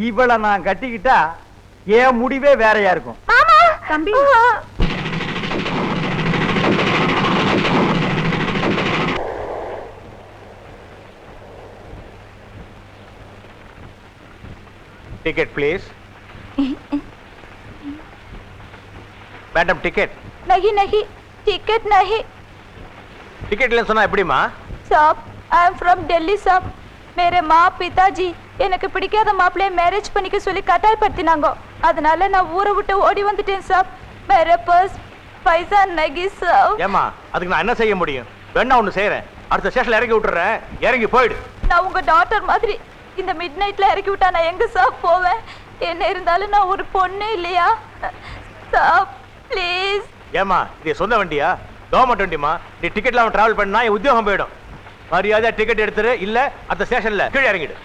S6: இவளை நான் கட்டிக்கிட்டா என் முடிவே வேறையா இருக்கும்.
S10: தம்பி
S6: டிக்கெட் ப்ளீஸ். Madam ticket.
S3: नहीं नहीं टिकट नहीं
S6: டிக்கெட் இல்லைன்னு சொன்னா எப்படிமா?
S3: साहब आई एम फ्रॉम दिल्ली साहब. मेरे माँ पिताजी எனக்கு பிடிக்காத மாப்பிளைய மேரேஜ் பண்ணிக்க சொல்லி கட்டாயப்படுத்தினாங்க. அதனால நான் ஊரை விட்டு ஓடி வந்துட்டேன் சாப். मेरे पास पैसा नहीं साहब.
S6: ஏமா அதுக்கு நான் என்ன செய்ய முடியும்? வேணா ஒண்ணு செய்யறேன். அடுத்த ஸ்டேஷன்ல இறக்கி விட்டுறேன். இறங்கி போயிடு.
S3: நான் உங்க டாக்டர் மாதிரி இந்த மிட் நைட்ல இறக்கி விட்டா நான் எங்க சாப் போவேன்? என்ன இருந்தாலும் நான் ஒரு பொண்ணு இல்லையா சாப்? ப்ளீஸ்.
S6: ஏமா இது சொந்த வண்டியா? கவர்மெண்ட் வண்டிமா. நீ டிக்கெட் இல்லாம டிராவல் பண்ணா என் உத்தியோகம் போயிடும். மரியாதை டிக்கெட் எடுத்துரு, இல்ல அந்த ஸ்டேஷன்ல கீழே இறங்கிடு.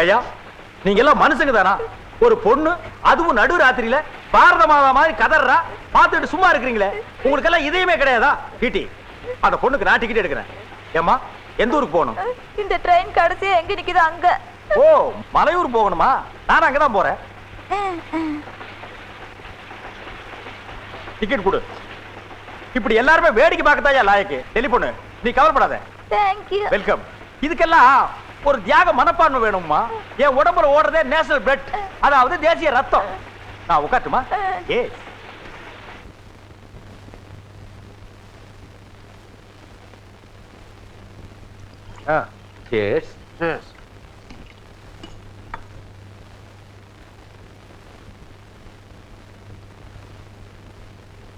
S6: ஏயா நீங்க எல்லாம் மனுஷங்க தானா? ஒரு பொண்ணு அதுவும் நடு ராத்திரியில பாரத மாதா மாதிரி கதறா பார்த்துட்டு சும்மா இருக்கிறீங்களே, உங்களுக்கு எல்லாம் இதயமே கிடையாதா? டிடி அந்த பொண்ணுக்கு நான் டிக்கெட் எடுக்கிறேன். ஏமா எந்த ஊருக்கு போகணும்?
S3: இந்த ட்ரெயின் கடைசியா எங்க நிக்குது? அங்க.
S6: ஓ மலையூர் போகணுமா? நான் அங்கதான் போறேன். டிக்கெட் கொடு. இப்படி எல்லாருமே வேடிக்கை பார்க்கத்தாயா லாயக்கு. டெலிபோனு நீ கவலைப்படாத.
S3: Thank you.
S6: வெல்கம். இதுக்கெல்லாம் ஒரு தியாக மனப்பான்மை வேணும்மா. என் உடம்புல ஓடுறதே நேஷனல் பிளட், அதாவது தேசிய ரத்தம். நான் உட்காட்டுமா? ஏ
S11: எஸ்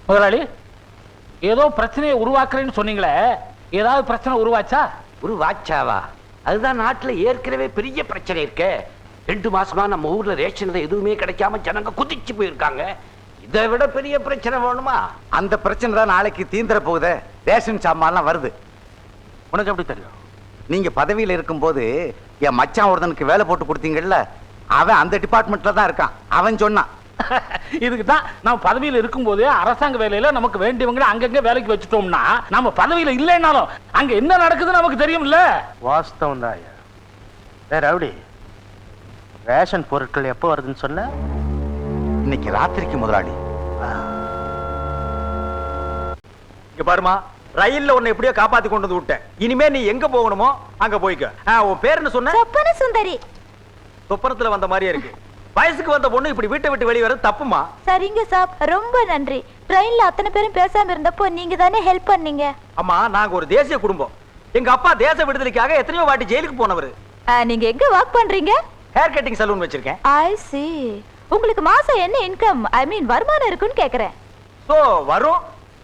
S9: முதலாளி, ஏதோ பிரச்சனையை உருவாக்குறேன்னு சொன்னீங்களே, ஏதாவது பிரச்சனை உருவாச்சா?
S11: உருவாச்சாவா? அதுதான் நாட்டுல ஏற்கனவே பெரிய பிரச்சனை இருக்கே. 2 மாசமா நம்ம ஊர்ல ரேஷன் எதுவுமே கிடைக்காம ஜனங்க குதிச்சு போயிருக்காங்க. இதை விட பெரிய பிரச்சனை வேணுமா?
S7: அந்த பிரச்சனை தான் நாளைக்கு தீந்துற போகுது. ரேஷன் சாமான்லாம் வருது.
S9: உனக்கு எப்படி தெரியும்?
S7: நீங்க பதவியில இருக்கும்போது என் மச்சான் ஒருத்தனுக்கு வேலை போட்டு கொடுத்தீங்கல்ல, அவன் அந்த டிபார்ட்மெண்ட்ல தான் இருக்கான். அவன் சொன்னான்.
S9: இதுக்கு தான் நம்ம பதவியில இருக்கும்போது அரசாங்க வேலையில நமக்கு வேண்டியவங்க அங்கங்க வேலைக்கு வச்சுட்டோம்னா, நம்ம பதவியில இல்லைன்னாலும் அங்க என்ன நடக்குதுன்னு நமக்கு தெரியும்ல.
S12: வாஸ்தவம் தான் ஐயா. வேற எப்படி ரேஷன் பொருட்கள் எப்போ வருதுன்னு சொன்ன?
S7: இன்னைக்கு ராத்திரிக்கு முதலாளி.
S6: இங்க பாருமா, ரயில்ல உன்னை எப்படியோ காப்பாத்தி கொண்டு வந்து விட்டேன். இனிமே நீ எங்க போகணுமோ அங்க போய்க்க. உன் பேர் என்ன சொன்ன?
S3: சொப்பன சுந்தரி.
S6: சொப்பனத்துல வந்த மாதிரியே இருக்கு. வயசுக்கு வந்த பொண்ணு இப்படி வீட்டை விட்டு வெளியே வர தப்புமா?
S3: சரிங்க சாப், ரொம்ப நன்றி. ட்ரெயின்ல அத்தனை பேரும் பேசாம இருந்தப்போ நீங்க தானே ஹெல்ப் பண்ணீங்க.
S6: அம்மா நாங்க ஒரு தேசிய குடும்பம். எங்க அப்பா தேச விடுதலைக்காக எத்தனையோ வாட்டி ஜெயிலுக்கு போனவர்.
S3: நீங்க எங்க ஒர்க் பண்றீங்க?
S6: ஹேர் கட்டிங் சலூன் வச்சிருக்கேன்.
S3: ஐ see. உங்களுக்கு மாசம் என்ன இன்கம், ஐ மீன் வருமானம் இருக்குன்னு கேக்குறேன்.
S6: சோ வரும்.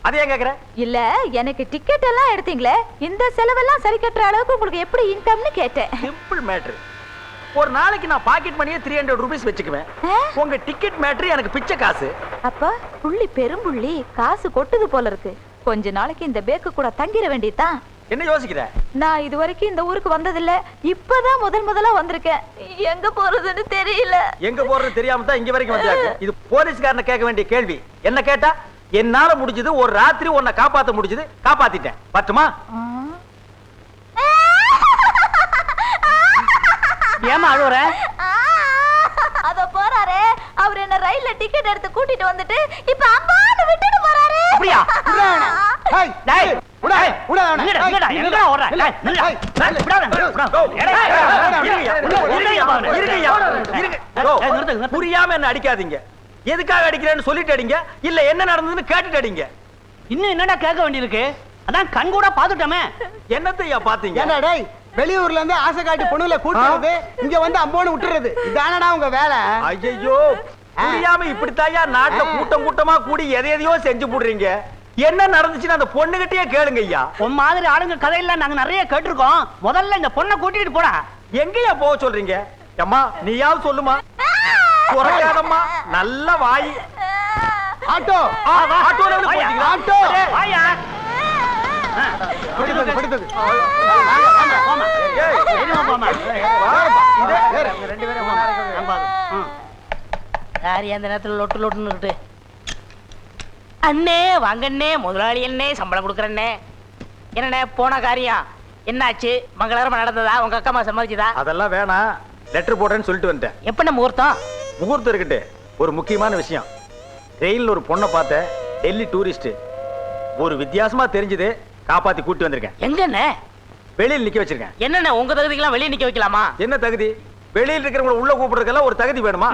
S6: அது ஏன் கேக்குற?
S3: இல்ல எனக்கு டிக்கெட் எல்லாம் எடுத்தீங்களே, இந்த செலவெல்லாம் சரி கட்டுற அளவுக்கு உங்களுக்கு எப்படி இன்கம்னு கேட்டேன்.
S6: Simple matter. ஒரு நாளைக்கு நான் பாக்கெட் மணியே 300 ரூபீஸ் வச்சுக்குவேன். உங்க டிக்கெட் மேட்டர் எனக்கு பிச்சை காசு.
S3: அப்ப புள்ளி பெரும்புள்ளி காசு கொட்டுது போல இருக்கு. கொஞ்ச நாளைக்கு இந்த பேக்கு கூட தங்கிர வேண்டியதான்.
S6: என்ன யோசிக்கிற?
S3: நான் இது வரைக்கும் இந்த ஊருக்கு வந்ததில்ல, இப்பதான் முதல்ல வந்திருக்கேன். எங்க போறதுன்னு தெரியல.
S6: எங்க போறது தெரியாம தான் இங்க வரைக்கும் வந்தாங்க. இது போலீஸ்காரனை கேட்க வேண்டிய கேள்வி. என்ன கேட்டா என்னால முடிஞ்சது ஒரு ராத்திரி உன்னை காப்பாத்த முடிஞ்சது, காப்பாத்திட்டேன். பட்டுமா?
S9: ஏமா அழுவுற?
S3: அத போறாரே, அவர் என்ன ரயில்ல டிக்கெட் எடுத்து கூட்டிட்டு வந்துட்டு இப்ப அம்மான்னு விட்டுட்டு போறாரு.
S9: அப்படியா?
S6: டேய் டேய் உடேய் உடேய்
S9: எங்கடா எங்கடா ஓடுற? டேய் நில்லுடா.
S6: புரியாம என்ன அடிக்காதீங்க. எதுக்காக அடிக்கிறேன்னு சொல்லிட்டு அடிங்க, இல்ல என்ன நடந்ததுன்னு கேட்டுட்டு அடிங்க.
S9: இன்னும் என்னடா கேட்க வேண்டியிருக்கு? அதான் கண் கூட பாத்துட்டோமே.
S6: என்னத்தையா பாத்தீங்க?
S12: ஏண்டா டேய், வெளியூர்ல இருந்து ஆசை காட்டி பொண்ணுல கூட்டிட்டு இங்க வந்து அம்போன்னு விட்டுறது, இதானடா உங்க வேலை?
S6: ஐயோ புரியாம இப்படித்தாயா நாட்டுல கூட்டம் கூட்டமா கூடி எதையோ செஞ்சு போடுறீங்க. என்ன நடந்துச்சுன்னு அந்த பொண்ணுகிட்டயே கேளுங்க ஐயா.
S9: உன் மாதிரி ஆளுங்க கதையெல்லாம் நாங்க நிறைய கேட்டிருக்கோம். முதல்ல இந்த பொண்ணை கூட்டிட்டு போடா.
S6: எங்கயா போக சொல்றீங்க? அம்மா நீயாவது சொல்லுமா. குறைக்காதம்மா, நல்ல வாய்.
S12: ஆட்டோ
S6: ஆட்டோல போயிட்டீங்களா?
S12: ஆட்டோ
S9: வாயா.
S12: பிடித்தது பிடித்தது.
S1: யார் அந்த நேரத்துல லொட்டு லொட்டுன்னு இருக்கு? அண்ணே வாங்கண்ணே, முதலாளி அண்ணே, சம்பளம் கொடுக்குறண்ணே. என்னண்ணே போன காரியம் என்னாச்சு? மங்களகரமா நடந்ததா? உங்க அக்கம்மா சம்மதிச்சுதா?
S6: அதெல்லாம் வேணாம். லெட்டர் போடுறேன்னு சொல்லிட்டு வந்துட்டேன்.
S1: எப்ப முகூர்த்தம்?
S6: முகூர்த்தம் இருக்கட்டு. ஒரு முக்கியமான விஷயம். ரயில்ல ஒரு பொண்ணை பார்த்த, டெல்லி டூரிஸ்ட். ஒரு வித்தியாசமா தெரிஞ்சது, காப்பாத்தி கூட்டி வந்திருக்கேன்.
S1: எங்கண்ணே?
S6: வெளியில் நிக்க வச்சிருக்கேன்.
S1: என்னண்ணே உங்க தகுதிக்கெல்லாம் வெளியே நிக்க வைக்கலாமா?
S6: என்ன தகுதி? வெளியில் இருக்கிறவங்க உள்ள கூப்பிடுறதுக்கெல்லாம் ஒரு தகுதி வேணுமா?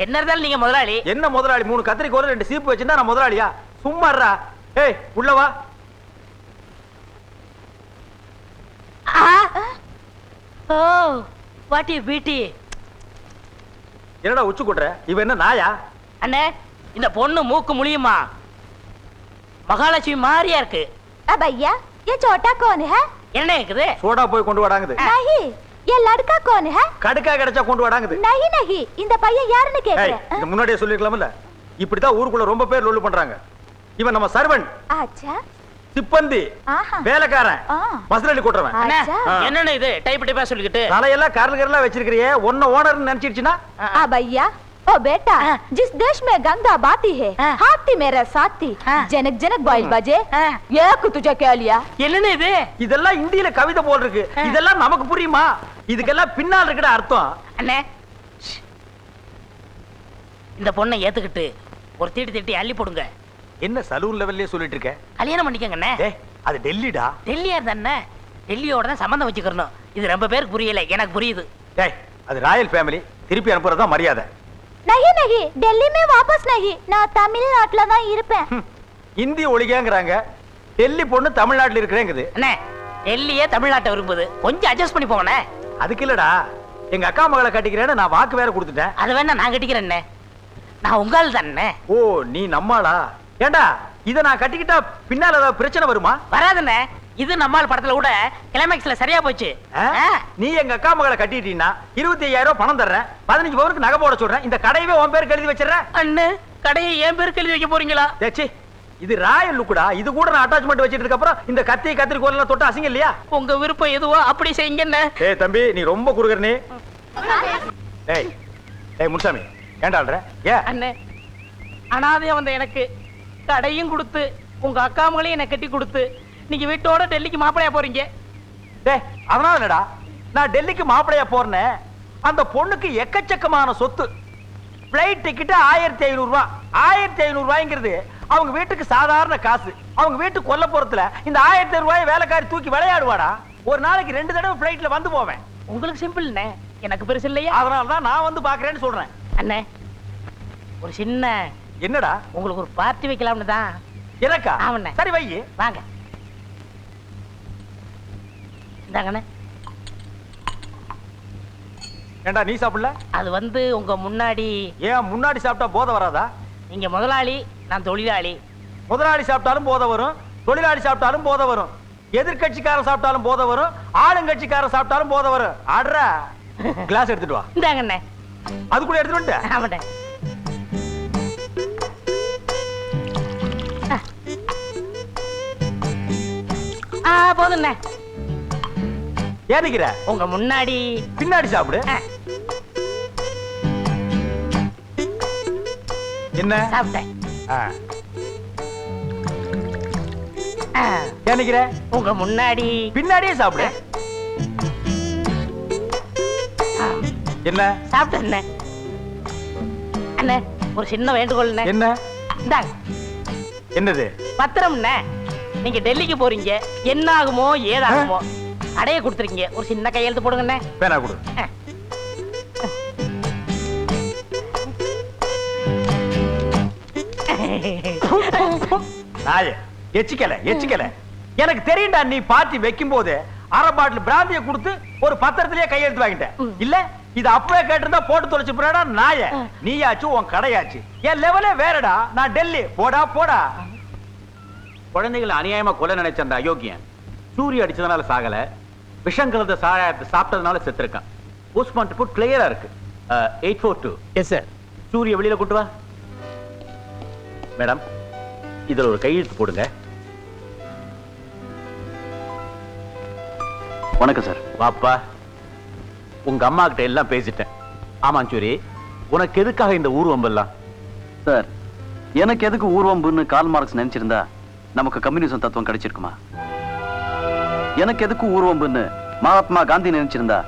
S1: என்ன இருந்தாலும் நீங்க முதலாளி.
S6: என்ன முதலாளி? 3 கத்திரிக்கோல் 2 சீப்பு வச்சிருந்தா நான் முதலாளியா? சும்மாறா. ஏய் உள்ள வா.
S1: Oh what you beauty.
S6: என்னடா உச்சு கொட்டுற? இவ என்ன நாயா?
S1: அண்ணே இந்த பொண்ணு மூக்கு முழியுமா? மகாலட்சுமி மாதிரியா இருக்கு.
S3: भैया ये छोटा कौन है?
S1: என்ன இருக்குது?
S6: சோடா போய் கொண்டு வாடாங்குது.
S3: नहीं ये लड़का कौन है?
S6: கடுக்கா கிடைச்சா கொண்டு வாடாங்குது.
S3: नहीं नहीं இந்த பையன் யாருன்னு
S6: ஏய்
S3: கேக்குறேன்.
S6: இந்த முன்னாடியே சொல்லிருக்கலாம்ல. இப்படிதான் ஊருக்குள்ள ரொம்ப பேர் லொல்லு பண்றாங்க. இவன் நம்ம சர்வன்.
S3: अच्छा
S6: சிப்பந்தி,
S3: ஆஹா
S6: வேலைக்காரன், மசரலி கொட்டுறவன்.
S1: என்னன்னு இது டைப் டைப்பா சொல்லிக்கிட்டு?
S6: தலையெல்லாம் கரல்கரலா வச்சிருக்கிறியே, ஒன்ன ஓனர்னு நினைச்சிடுச்சுனா?
S3: भैया ओ बेटा जिस देश में गंगा बहती है हाथी मेरा साथी जनक जनक बाइल बजे एक तुझे क्या लिया?
S1: என்னன்னு இது?
S6: இதெல்லாம் இந்தியில கவிதை போல் இருக்கு. இதெல்லாம் நமக்கு புரியுமா? இதுக்கெல்லாம் பின்னால் இருக்குற அர்த்தம்.
S1: அண்ணே இந்த பொண்ணை ஏத்துக்கிட்டு ஒரு தீட்டி தீட்டி அள்ளி போடுங்க.
S6: என்ன சலூன் லெவல்லயே சொல்லிட்டு இருக்க?
S1: கல்யாணம் பண்ணிக்கங்க அண்ணே.
S6: டேய் அது டெல்லிடா.
S1: டெல்லியா இருந்தானே? டெல்லியோட தான் சம்பந்தம் வச்சுக்கறணும். இது ரொம்ப பேருக்கு புரியல, எனக்கு புரியுது.
S6: டேய் அது ராயல் ஃபேமிலி, திருப்பி அனுப்புறதா மரியாதை.
S3: नहीं नहीं दिल्ली में वापस नहीं நான் தமிழ்நாட்டுல தான் இருப்பேன்.
S6: இந்தி ஒளிகங்கறாங்க. டெல்லி பொண்ணு தமிழ்நாட்டுல இருக்கறேங்குது.
S1: அண்ணே டெல்லியே தமிழ்நாட்டை விரும்புது, கொஞ்சம் அட்ஜஸ்ட் பண்ணி போங்கண்ணே.
S6: அதுக்கு இல்லடா, எங்க அக்கா மகளை கட்டிக்கிறேன்னு நான் வாக்கு வேற கொடுத்துட்டேன்.
S1: அது வேணா நான் கட்டிக்கிறேன்னே. நான் உங்கால் தானே.
S6: ஓ நீ நம்மாளா? ஏண்டா இத நான் கட்டிக்கிட்டா பின்னால ஏதாவது பிரச்சனை வருமா?
S1: வராதுண்ணே. இது நம்மால் படத்துல கூட கிளைமேக்ஸ்ல சரியா போச்சு.
S6: நீ எங்க அக்கா மகளை கட்டிட்டீன்னா 25,000 ரூபாய் பணம் தர்றேன், 15 பவுனுக்கு நகை போட சொல்றேன். இந்த கடையவே உன் பேருக்கு எழுதி வச்சிடுறேன்.
S1: அண்ணே கடையை என் பேருக்கு எழுதி வைக்க போறீங்களா?
S6: தேச்சி இது ராயல் லுக்குடா. இது கூட நான் அட்டாச்மெண்ட் வச்சிட்டதுக்கு அப்புறம் இந்த கத்தி கத்திரிக்கோல் எல்லாம் தொட்டு அசிங்க இல்லையா?
S1: உங்க விருப்பம் எதுவோ அப்படி செய்யுங்கண்ணே.
S6: ஏய் தம்பி நீ ரொம்ப குறுகர் நீ. ஏய் ஏய் முன்சாமி ஏண்டால்ற? ஏ
S1: அண்ணே அனாதையா வந்த எனக்கு கடையும் கொடுத்து உங்க அக்கா மகளையும் என்ன கட்டி கொடுத்து நீங்க வீட்டோட டெல்லிக்கு மாப்பிளையா போறீங்க.
S6: டேய் அதனால என்னடா நான் டெல்லிக்கு மாப்பிளையா போறேன். அந்த பொண்ணுக்கு எக்கச்சக்கமான சொத்து. பிளைட் டிக்கெட் 1500 ரூபாய். 1500 ரூபாய்ங்கிறது அவங்க வீட்டுக்கு சாதாரண காசு. அவங்க வீட்டுக்கு கொல்ல போறதுல இந்த 1500 ரூபாய் வேலைக்காரி தூக்கி விளையாடுவாடா. ஒரு நாளைக்கு 2 தடவை பிளைட்ல வந்து போவேன்.
S1: உங்களுக்கு சிம்பிள்ண்ணே, எனக்கு பெருசு இல்லையா?
S6: அதனால தான் நான் வந்து பாக்குறேன்னு சொல்றேன்.
S1: அண்ணே ஒரு சின்ன
S6: என்னடா
S1: உங்களுக்கு ஒரு பார்ட்டி வைக்கலாம்னு தான்.
S6: எனக்கா?
S1: ஆமாண்ணே.
S6: சரி வை.
S1: வாங்க இந்தாங்கண்ணே.
S6: ஏண்டா நீ சாப்பிடல?
S1: அது வந்து உங்க முன்னாடி.
S6: ஏன் முன்னாடி சாப்பிட்டா போதை வராதா?
S1: நீங்க முதலாளி, நான் தொழிலாளி.
S6: முதலாளி சாப்பிட்டாலும் போதை வரும், தொழிலாளி சாப்பிட்டாலும் போதை வரும், எதிர்கட்சிக்காரன் சாப்பிட்டாலும் போதை வரும், ஆளுங்கட்சிக்காரன் சாப்பிட்டாலும் போதை வரும். ஆடுறா கிளாஸ் எடுத்துட்டு வா.
S1: இந்தாங்கண்ணே.
S6: அதுக்குள்ள எடுத்துட்டு வந்துட்டேன்.
S1: ஆமாண்ணே. போதுண்ணே.
S6: ஏதிக்கிற?
S1: உங்க முன்னாடி
S6: பின்னாடி சாப்பிடு. என்ன
S1: சாப்பிட்டேன்.
S6: ஏனிக்கிற?
S1: உங்க முன்னாடி
S6: பின்னாடியே சாப்பிடு. என்ன
S1: சாப்பிட்டேன் அண்ணே. ஒரு சின்ன வேண்டுகோள்.
S6: என்ன?
S1: இந்தாங்க.
S6: என்னது?
S1: பத்திரம்ண்ணே. நீங்க டெல்லிக்கு போறீங்க, என்ன ஆகுமோ ஏதாகுமோ அடைய கொடுத்துருக்கீங்க. ஒரு சின்ன கையெழுத்து போடுங்கண்ணே.
S6: பேனா கொடு. நாயே எச்சிக்கல எச்சிக்கல. எனக்கு தெரியும்டா நீ பார்ட்டி வைக்கும் போது அரை பாட்டில் பிராந்திய கொடுத்து ஒரு பத்திரத்திலேயே கையெழுத்து வாங்கிட்டேன். இல்ல இது அப்பவே கேட்டிருந்தா போட்டு தொலைச்சு போறடா நாய. நீயாச்சு உன் கடையாச்சு. என் லெவலே வேறடா. நான் டெல்லி போடா போடா.
S9: குழந்தைகளை அநியாயமா கொலை நினைச்ச அந்த அயோக்கியன் சூரிய அடிச்சதுனால சாகல, விஷம் கலந்த சாராயத்தை சாப்பிட்டதுனால செத்துருக்கான். போஸ்ட்மார்ட்டம் ரிப்போர்ட் கிளியரா இருக்கு. 842.
S6: Yes sir.
S9: சூரிய வெளியில கூட்டு வா. மேடம் இதுல ஒரு கையெழுத்து போடுங்க.
S4: வணக்கம் சார்.
S9: வாப்பா, உங்க அம்மா கிட்ட எல்லாம் பேசிட்டேன். ஆமாஞ்சூரி, உனக்கு எதுக்காக இந்த ஊர்வம்பெல்லாம்?
S4: சார் எனக்கு எதுக்கு ஊர்வம்புன்னு கார்ல் மார்க்ஸ் நினைச்சிருந்தா நமக்கு கம்யூனிசம் தத்துவம் கிடைச்சிருக்குமா? எனக்கு எதுக்கு ஊர்வம்புன்னு மகாத்மா காந்தி நினைச்சிருந்தா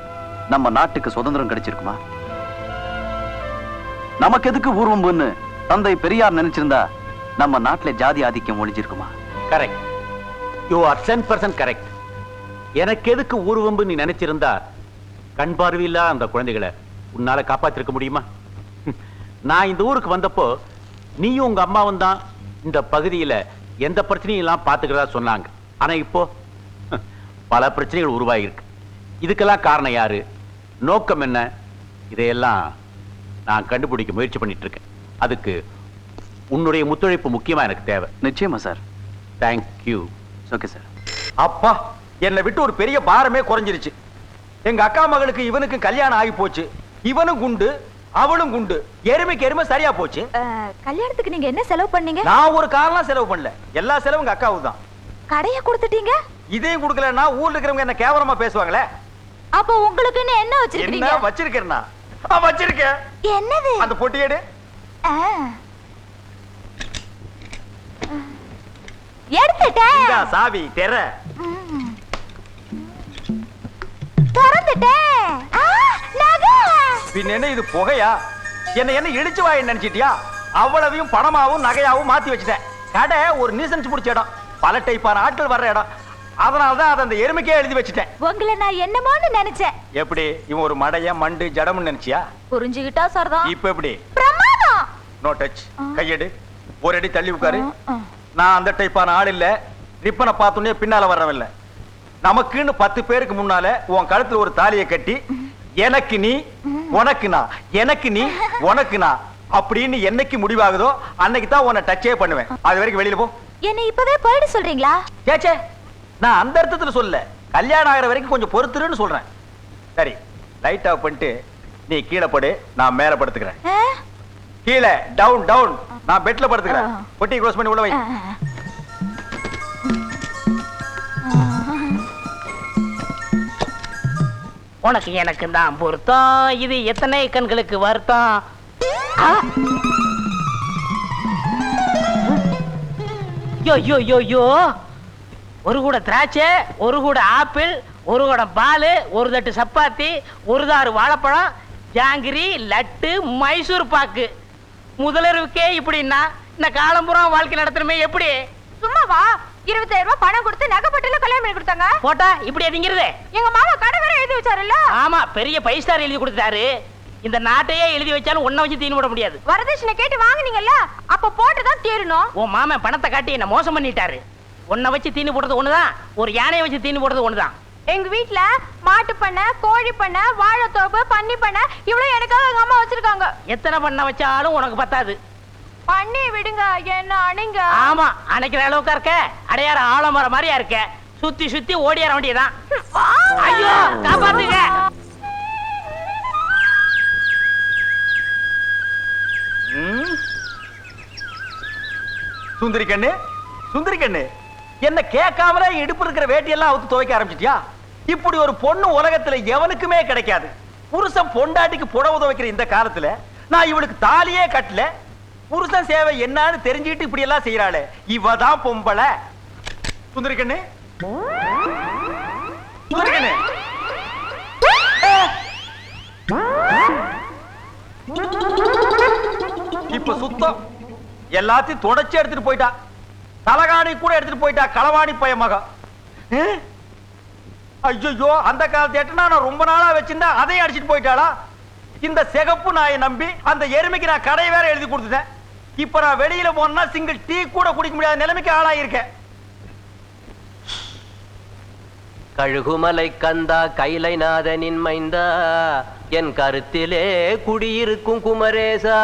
S5: நம்ம நாட்டுக்கு சுதந்திரம் கிடைச்சிருக்குமா? நமக்கு எதுக்கு ஊர்வம்புன்னு தந்தை பெரியார் நினைச்சிருந்தா நம்ம நாட்டுல ஜாதி ஆதிக்கம் ஒழிஞ்சிருக்குமா?
S9: கரெக்ட். You are 10% correct. எனக்கு எதுக்கு ஊர்வம்பு நீ நினைச்சிருந்தா கண் பார்வையில்லா அந்த குழந்தைகளை உன்னால காப்பாத்திருக்க முடியுமா? நான் இந்த ஊருக்கு வந்தப்போ நீயும் உங்க அம்மாவும் தான் இந்த பகுதியில எந்த பிரச்சனையும் எல்லாம் பாத்துக்கிறதா சொன்னாங்க. ஆனா இப்போ பல பிரச்சனைகள் உருவாகிருக்கு. இதுக்கெல்லாம் காரணம் யாரு, நோக்கம் என்ன, இதையெல்லாம் நான் கண்டுபிடிக்க முயற்சி பண்ணிட்டு இருக்கேன். அதுக்கு உன்னுடைய முத்துழைப்பு முக்கியமா எனக்கு தேவை.
S5: நிச்சயமா சார்.
S9: தேங்க்யூ.
S5: Okay sir.
S6: அப்பா, என்னை விட்டு ஒரு பெரிய பாரமே குறைஞ்சிருச்சு. எங்க அக்கா மகளுக்கு இவனுக்கு கல்யாணம் ஆகி போச்சு. இவனும் குண்டு அவளும் குண்டு. எருமைக்கு எருமை சரியா போச்சு.
S3: கல்யாணத்துக்கு நீங்க என்ன செலவு பண்ணீங்க?
S6: நான் ஒரு காரணம் செலவு பண்ணல. எல்லா செலவும் எங்க அக்காவுக்கு தான்.
S3: கடைய கொடுத்துட்டீங்க?
S6: இதையும் கொடுக்கலன்னா ஊர்ல இருக்கிறவங்க என்ன கேவலமா பேசுவாங்களே.
S3: அப்ப உங்களுக்கு என்ன வச்சிருக்கீங்க?
S6: என்ன வச்சிருக்கேன்னா வச்சிருக்கேன்.
S3: என்னது?
S6: அந்த பொட்டி எடு.
S3: எடுத்துட்டேன்.
S6: இந்த சாவி தெற.
S3: திறந்துட்டேன்.
S6: பின்ன என்ன இது புகையா? என்ன இடிச்சு வாய் நினைச்சிட்டியா? அவ்வளவையும் பணமாவும் நகையாவும் மாத்தி வச்சுட்டேன். கடை ஒரு நீசன்ஸ் பிடிச்ச இடம், பல டைப்பான ஆட்கள் வர்ற இடம். அதனாலதான் அதை அந்த எருமைக்கே எழுதி வச்சுட்டேன்.
S3: உங்களை நான் என்னமோன்னு நினைச்சேன்.
S6: எப்படி? இவன் ஒரு மடைய மண்டு ஜடம்னு நினைச்சியா?
S3: புரிஞ்சுகிட்டா சார்தான்.
S6: இப்ப எப்படி?
S3: பிரமாதம்.
S6: No touch. கையெடு. ஒரு அடி தள்ளி உட்காரு. நான் அந்த டைப்பான ஆள் இல்ல. ரிப்பனை பார்த்தோன்னே பின்னால வர்றவில்லை. நமக்குன்னு 10 பேருக்கு முன்னால உன் கழுத்துல ஒரு தாலியை கட்டி எனக்கு நீ உனக்கு நான், எனக்கு நீ உனக்கு நான் அப்படின்னு என்னைக்கு முடிவாகுதோ அன்னைக்கு தான் உன்னை டச்சே பண்ணுவேன். அது வரைக்கும் வெளியில போ.
S3: என்ன இப்பவே போயிடு சொல்றீங்களா?
S6: சேச்சே, நான் அந்த அர்த்தத்துல சொல்ல. கல்யாணம் ஆகிற வரைக்கும் கொஞ்சம் பொறுத்துருன்னு சொல்றேன். சரி, லைட் ஆஃப் பண்ணிட்டு நீ கீழே படு, நான் மேல படுத்துக்கிறேன். கீழே டவுன் டவுன், நான் பெட்ல படுத்துக்கிறேன். பொட்டி க்ளோஸ் பண்ணி உள்ள வை.
S1: உனக்கு எனக்கு தான் பொருத்தம். இது எத்தனை கண்களுக்கு வருத்தம். யோ யோ யோ யோ, ஒரு கூட திராட்சை, ஒரு கூட ஆப்பிள், ஒரு குடம் பால், ஒரு தட்டு சப்பாத்தி, ஒரு தாறு வாழைப்பழம், ஜாங்கிரி, லட்டு, மைசூர் பாக்கு. முதலருவுக்கே இப்படின்னா இந்த காலம்புறம் வாழ்க்கை நடத்தணுமே எப்படி?
S2: சும்மாவா? 20000 ரூபாய் பணம் கொடுத்து நகைப்பட்டில கல்யாணம் பண்ணி கொடுத்தாங்க.
S1: போட்டா இப்படி அதிங்கிறது?
S2: எங்க மாமா கடை வேற எழுதி வச்சாருல்ல.
S1: ஆமா, பெரிய பைஸ்டார் எழுதி கொடுத்தாரு. இந்த நாட்டையே எழுதி வச்சாலும் ஒன்ன வச்சு தீனி போட முடியாது.
S2: வரதட்சணை கேட்டு வாங்குனீங்கல்ல, அப்ப போட்டுதான் தீரணும்.
S1: உன் மாமன் பணத்தை காட்டி என்ன மோசம் பண்ணிட்டாரு. ஒன்ன வச்சு தீனி போடுறது ஒண்ணுதான், ஒரு யானையை வச்சு தீனி போடுறது ஒண்ணுதான்.
S2: எங்க வீட்ல மாட்டு பண்ணை, கோழி பண்ணை, வாழைத்தோப்பு, பன்னி பண்ணை இவ்வளவு எனக்காக எங்க அம்மா வச்சிருக்காங்க.
S1: எத்தனை பண்ண வச்சாலும் உனக்கு பத்தாது.
S2: பண்ணி விடுங்க, என்ன அணைங்க.
S1: ஆமா, அணைக்கிற அளவுக்கா இருக்க? அடையாற ஆலமரம் மாதிரியா இருக்க? சுத்தி சுத்தி ஓடியார வேண்டியதான். ஐயோ, காப்பாத்துங்க.
S6: சுந்தரி கண்ணு, சுந்தரி கண்ணு, என்ன கேட்காமலே இடுப்பு இருக்கிற வேட்டியெல்லாம் அவுத்து துவைக்க ஆரம்பிச்சிட்டியா? இப்படி ஒரு பொண்ணு உலகத்துல எவனுக்குமே கிடைக்காது. புருஷன் பொண்டாட்டிக்கு புடவை துவைக்கிற இந்த காலத்துல நான் இவளுக்கு தாலியே கட்டல. புருஷன் சேவை என்னன்னு தெரிஞ்சுக்கிட்டு இப்படி எல்லாம் செய்யறாளே, இவதான் பொம்பளை. சுந்தரி கண்ணு, சுந்தரி கண்ணு, இப்ப சுத்தம் எல்லாத்தையும் தொடச்சு எடுத்துட்டு போயிட்டா. தலகாணி கூட எடுத்துட்டு போயிட்டா. களவாணி பய மகன். ஐயோ, அந்த காலத்து எட்டுனா நான் ரொம்ப நாளா வச்சிருந்தா அதையும் அடிச்சிட்டு போயிட்டாளா? இந்த சிகப்பு நாயை நம்பி அந்த எருமைக்கு நான் கடை வேற எழுதி கொடுத்துட்டேன். இப்ப நான் வெளியில போனா சிங்கிள் டீ கூட குடிக்க முடியாத நிலைமைக்கு ஆளாயிருக்கேன்.
S13: கழுகுமலை கந்தா, கைலை நாதனின் மைந்தா, என் கருத்திலே குடியிருக்கும் குமரேசா,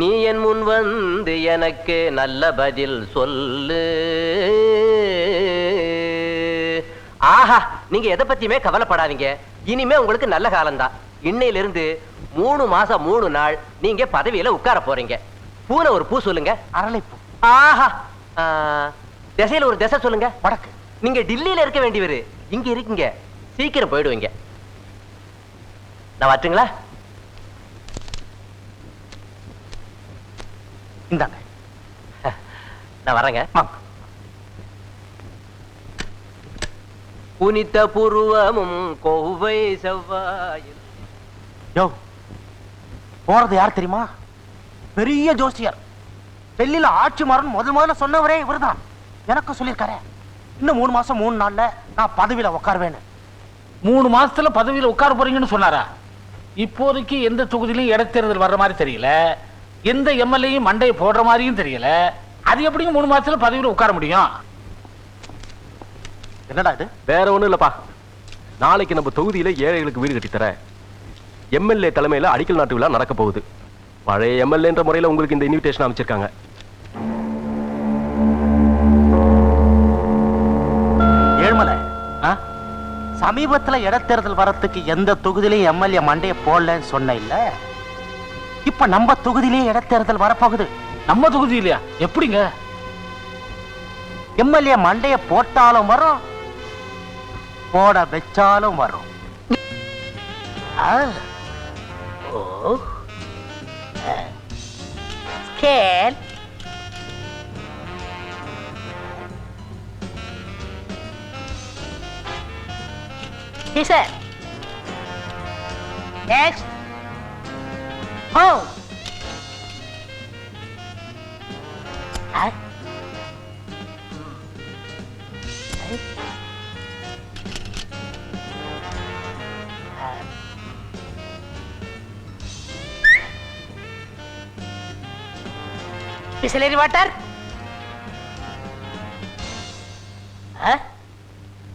S13: நீ என் முன் வந்து எனக்கு நல்ல பதில் சொல்லு. ஆஹா, நீங்க எதை பத்தியுமே கவலைப்படாதீங்க. இனிமே உங்களுக்கு நல்ல காலம்தான். இன்னையிலிருந்து 3 மாசம் 3 நாள் நீங்க பதவியில உட்கார போறீங்க. பூனை ஒரு பூ சொல்லுங்க.
S12: அரளிப்பூ.
S13: ஆஹா, திசையில ஒரு திசை சொல்லுங்க. வடக்கு. நீங்க டில்லியில இருக்க வேண்டியவரு, இங்க இருக்கீங்க. சீக்கிரம் போயிடுவீங்க. நான் வரட்டுங்களா?
S12: இந்தாங்க.
S13: நான் வரேங்க. புனித புருவமும் கொவ்வை செவ்வாயில்.
S12: யோ, போறது யார் தெரியுமா? பெரிய ஜோசியர். டெல்லியில ஆட்சி மாறணும் முதல்ல சொன்னவரே இவர்தான். எனக்கு சொல்லியிருக்காரு, இன்னும் 3 மாசம் 3 நாள்ல நான் பதவியில உட்காருவேன்னு.
S9: 3 மாசத்துல பதவியில உட்கார போறீங்கன்னு சொன்னாரா? இப்போதைக்கு எந்த தொகுதியிலும் இடைத்தேர்தல் வர்ற மாதிரி தெரியல, எந்த எம்எல்ஏயும் மண்டையை போடுற மாதிரியும் தெரியல. அது எப்படிங்க 3 மாசத்துல பதவியில உட்கார முடியும்?
S12: என்னடா இது?
S8: வேற ஒண்ணும் இல்லப்பா, நாளைக்கு நம்ம தொகுதியில ஏழைகளுக்கு வீடு கட்டித்தர எம்எல்ஏ தலைமையில அடிக்கல் நாட்டு விழா நடக்க போகுது. பழைய எம்எல்ஏன்ற முறையில உங்களுக்கு இந்த இன்விடேஷன் அமைச்சிருக்காங்க.
S12: ஏழ்மலை, சமீபத்துல இடைத்தேர்தல் வரத்துக்கு எந்த தொகுதியிலையும் எம்எல்ஏ மண்டைய போடலன்னு சொன்ன இல்ல, இப்ப நம்ம தொகுதியிலேயே இடைத்தேர்தல் வரப்போகுது.
S9: நம்ம தொகுதியிலையா? எப்படிங்க?
S12: எம்எல்ஏ மண்டைய போட்டாலும் வரும், போட வச்சாலும் வரும்.
S1: Scale. Yes, sir. Next. Home. Distillery water?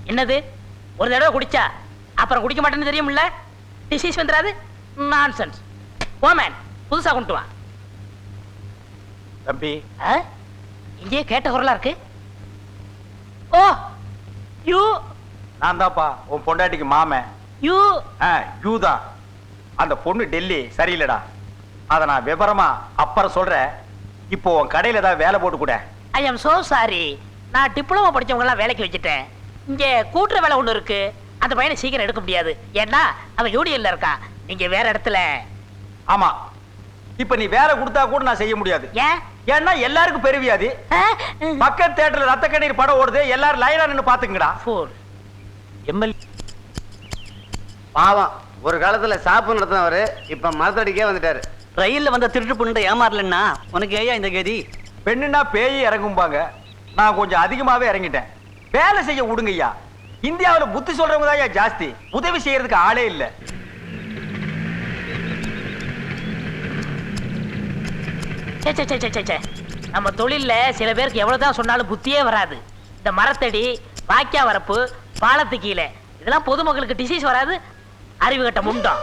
S1: என்னது? ஒரு தடவை குடிச்சா அப்புறம் குடிக்க மாட்டேன்னு தெரியும்ல? டிசீஸ் வந்துராது? நான்சென்ஸ். ஓமேன், புதுசா கொண்டு வா.
S6: தம்பி,
S1: இங்கே கேட்ட குரலா இருக்கு. ஓ, யூ.
S6: நான் தான்ப்பா உன் பொண்டாட்டிக்கு மாமன்.
S1: யூ.
S6: யூ தான். அந்த பொண்ணு டெல்லி சரியில்லடா. அத நான் விவரமா அப்புறம் சொல்றேன். இப்போ உன் கடையில ஏதாவது வேலை போட்டு கூட.
S1: I am so sorry. நான் டிப்ளமோ படிச்சவங்க எல்லாம் வேலைக்கு வச்சுட்டேன். இங்க கூட்டுற வேலை ஒண்ணு இருக்கு. அந்த பையனை சீக்கிரம் எடுக்க முடியாது. ஏன்னா அவன் யூனியன்ல இருக்கான். நீங்க வேற இடத்துல.
S6: ஆமா, இப்ப நீ வேலை கொடுத்தா கூட நான் செய்ய முடியாது.
S1: ஏன்?
S6: ஏன்னா எல்லாருக்கும் பெருவியாதி. பக்கத்து தியேட்டர்ல ரத்த கண்ணீர் படம் ஓடுது, எல்லாரும் லைனா நின்னு பாத்துங்கடா.
S7: பாவம், ஒரு காலத்துல சாப்பு நடத்தினவரு இப்ப மரத்தடிக்கே வந்துட்டாரு.
S14: ரயில்ல வந்த திருட்டு பொண்ணு ஏமாறலன்னா உனக்கு ஏயா இந்த கதி?
S6: பெண்ணுன்னா பேய் இறங்கும்பாங்க. நான் கொஞ்சம் அதிகமாவே இறங்கிட்டேன். வேலை செய்ய விடுங்கய்யா. இந்தியாவுல புத்தி சொல்றவங்க தான் ஜாஸ்தி, உதவி செய்யறதுக்கு ஆளே இல்ல.
S1: நம்ம தொழில்ல சில பேருக்கு எவ்வளவுதான் சொன்னாலும் புத்தியே வராது. இந்த மரத்தடி, வாக்கியா வரப்பு, பாலத்து கீழே இதெல்லாம் பொதுமக்களுக்கு டிசீஸ் வராது. அறிவு கட்ட முண்டம்.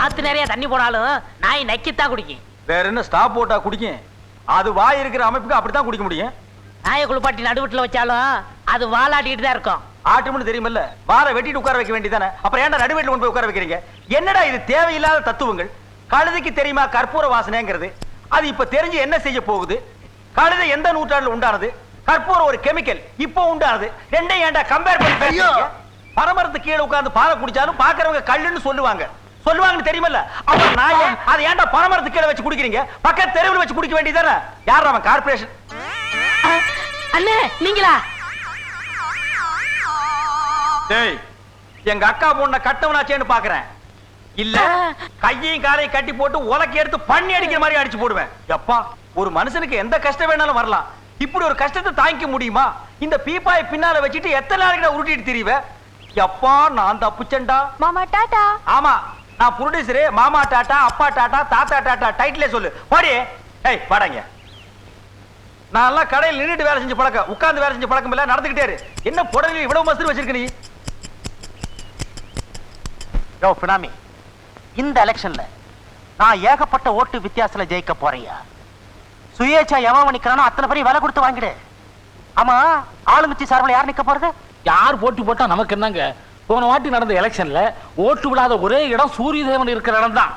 S1: ஆத்து நிறைய தண்ணி போனாலும் நாய் நக்கித்தான் குடிக்கும்.
S6: வேற என்ன ஸ்டாப் போட்டா குடிக்கும்? அது வாய் இருக்கிற அமைப்புக்கு அப்படித்தான் குடிக்க முடியும்.
S1: நாயை குளிப்பாட்டி நடுவீட்டுல வச்சாலும் அது வாலாட்டிட்டு தான் இருக்கும்.
S6: ஆட்டும்னு தெரியுமில்ல, வாழை வெட்டிட்டு உட்கார வைக்க வேண்டியதானே. அப்புறம் ஏன்டா நடுவீட்டுல கொண்டு போய் உட்கார வைக்கிறீங்க? என்னடா இது தேவையில்லாத தத்துவங்கள்? கழுதைக்கு தெரியுமா கற்பூர வாசனைங்கிறது? அது இப்ப தெரிஞ்சு என்ன செய்ய போகுது? கழுதை எந்த நூற்றாண்டுல உண்டானது? கற்பூரம் ஒரு கெமிக்கல், இப்போ உண்டானது. ரெண்டையும் ஏன்டா கம்பேர் பண்ணி பேசுறீங்க? பரமரத்து கீழே உட்கார்ந்து பாலை குடிச்சாலும் பாக்குறவங்க கல்லுன்னு சொல்லுவாங்கன்னு தெரியுமில்ல. அப்புறம் நான் அதை ஏன்டா பரமரத்து கீழே வச்சு குடிக்கிறீங்க? பக்கத்து தெருவில் வச்சு குடிக்க வேண்டியதானே. யார் அவன்? கார்பரேஷன்.
S1: அண்ணே, நீங்களா?
S6: டேய், எங்க அக்கா பொண்ண கட்டவனாச்சேன்னு பாக்குறேன். இல்ல கையையும் காலையும் கட்டி போட்டு உலக்கி எடுத்து பண்ணி அடிக்கிற மாதிரி அடிச்சு போடுவேன். எப்பா, ஒரு மனுஷனுக்கு எந்த கஷ்டம் வேணாலும் வரலாம். இப்படி ஒரு கஷ்டத்தை தாங்கிக்க முடியுமா? இந்த பீப்பாயை பின்னால வச்சுட்டு எத்தனை நாளைக்கு உருட்டிட்டு திரிவேன்? எப்பா, நான் தப்புச்சேன்டா.
S3: மாமா டாடா.
S6: ஆமா, நான் புரோடியூசரு. மாமா டாட்டா, அப்பா டாட்டா, தாத்தா டாட்டா, டைட்டிலே சொல்லு. போடி. ஏய், வாடாங்க. நான் எல்லாம் கடையில் நின்னுட்டு வேலை செஞ்சு பழக்கம், உட்கார்ந்து வேலை செஞ்சு பழக்கம் இல்ல. நடந்துகிட்டே இரு. என்ன புடவையில் இவ்வளவு மஸ்து வச்சிருக்க நீ?
S12: யோ பினாமி, இந்த எலெக்ஷன்ல நான் ஏகப்பட்ட ஓட்டு வித்தியாசத்துல ஜெயிக்க போறேயா. சுயேச்சா எவன் நிக்கிறானோ அத்தனை பேரையும் வேலை கொடுத்து வாங்கிடு. ஆமா, ஆளுங்கட்சி சார்பில் யார் நிக்க போறது?
S9: யார் போட்டி போட்டா நமக்கு என்னங்க? போன வாட்டி நடந்த எலெக்ஷன்ல ஓட்டு விடாத ஒரே இடம் சூரிய தேவன் இருக்கிற இடம் தான்.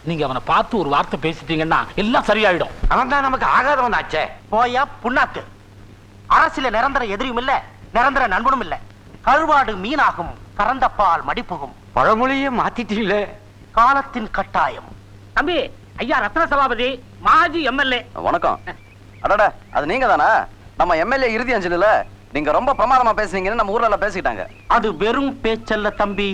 S9: நீங்க அவனை பார்த்து ஒரு வார்த்தை பேசிட்டீங்கன்னா எல்லாம் சரியாயிடும்.
S11: அவன் தான் நமக்கு ஆகாதவன் ஆச்சே.
S12: போயா புண்ணாக்கு. அரசியல நிரந்தர எதிரியும் இல்ல, நிரந்தர நண்பனும் இல்ல. கருவாடு மீனாகும், கறந்த பால் மடிப்புகும்.
S11: பழமொழியே மாத்திட்டீங்களே.
S12: காலத்தின் கட்டாயம்.
S1: தம்பி, ஐயா ரத்ன சபாபதி, மாஜி எம்எல்ஏ.
S5: வணக்கம். அடடா, அது நீங்க தானா? நம்ம எம்எல்ஏ இறுதி அஞ்சலில நீங்க ரொம்ப பிரமாதமா பேசுனீங்கன்னு நம்ம ஊர்ல எல்லாம் பேசிக்கிட்டாங்க.
S12: அது வெறும் பேச்சல்ல தம்பி,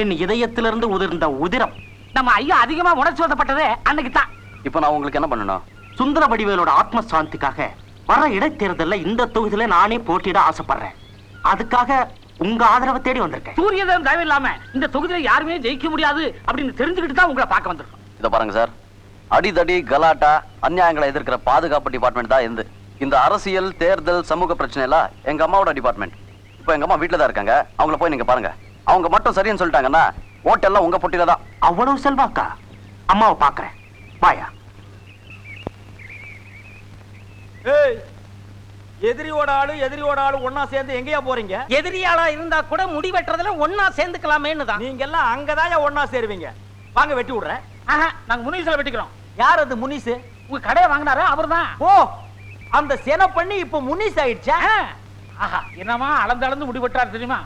S12: என் இதயத்திலிருந்து உதிர்ந்த உதிரம்.
S1: நம்ம ஐயா அதிகமா உணர்ச்சி வசப்பட்டதே அன்னைக்கு தான்.
S5: இப்போ நான் உங்களுக்கு என்ன பண்ணணும்?
S12: சுந்தர வடிவேலோட ஆத்ம சாந்திக்காக வர இடைத்தேர்தல்ல இந்த தொகுதியில நானே போட்டியிட ஆசைப்படுறேன். அதுக்காக உங்க ஆதரவை தேடி வந்திருக்கேன்.
S1: சூரியதேவன் தயவு இல்லாம இந்த தொகுதியில யாருமே ஜெயிக்க முடியாது அப்படின்னு தெரிஞ்சுக்கிட்டு தான் உங்களை பார்க்க வந்திருக்கோம்.
S5: இத பாருங்க சார், அடிதடி கலாட்டா அநியாயங்களை எதிர்க்கிற பாதுகாப்பு டிபார்ட்மெண்ட் தான் இந்த அரசியல் தேர்தல் சமூக பிரச்சனை எல்லாம் எங்க அம்மாவோட டிபார்ட்மெண்ட். இப்போ எங்க அம்மா வீட்டுல தான் இருக்காங்க. அவங்கள போய் நீங்க பாருங்க. அவங்க மட்டும் சரின்னு சொல்லிட்டாங்கன்னா ஓட்டெல்லாம் உங்க பொட்டியில தான்.
S12: அவ்வளவு செல்வாக்கா? அம்மாவை பாக்குறேன். பாயா.
S6: எதிரியோட ஆளு ஒன்னா சேர்ந்து எங்கயா போறீங்க?
S1: எதிரியாளா இருந்தா கூட முடி வெட்டுறதுல ஒன்னா சேர்ந்துக்கலாமேன்னு தான்.
S6: நீங்க எல்லாம் அங்கதான் ஒன்னா சேருவீங்க. வாங்க வெட்டி விடுறேன்.
S1: நாங்க முனிசுல வெட்டிக்கிறோம்.
S6: யார் அது முனிசு?
S1: உங்க கடையை வாங்கினாரு அவர்தான்.
S6: ஓ, அந்த சென பண்ணி இப்ப முனிஸ் ஆயிடுச்சா?
S1: ஆஹா, என்னமா அளந்து முடி வெட்டாரு தெரியுமா?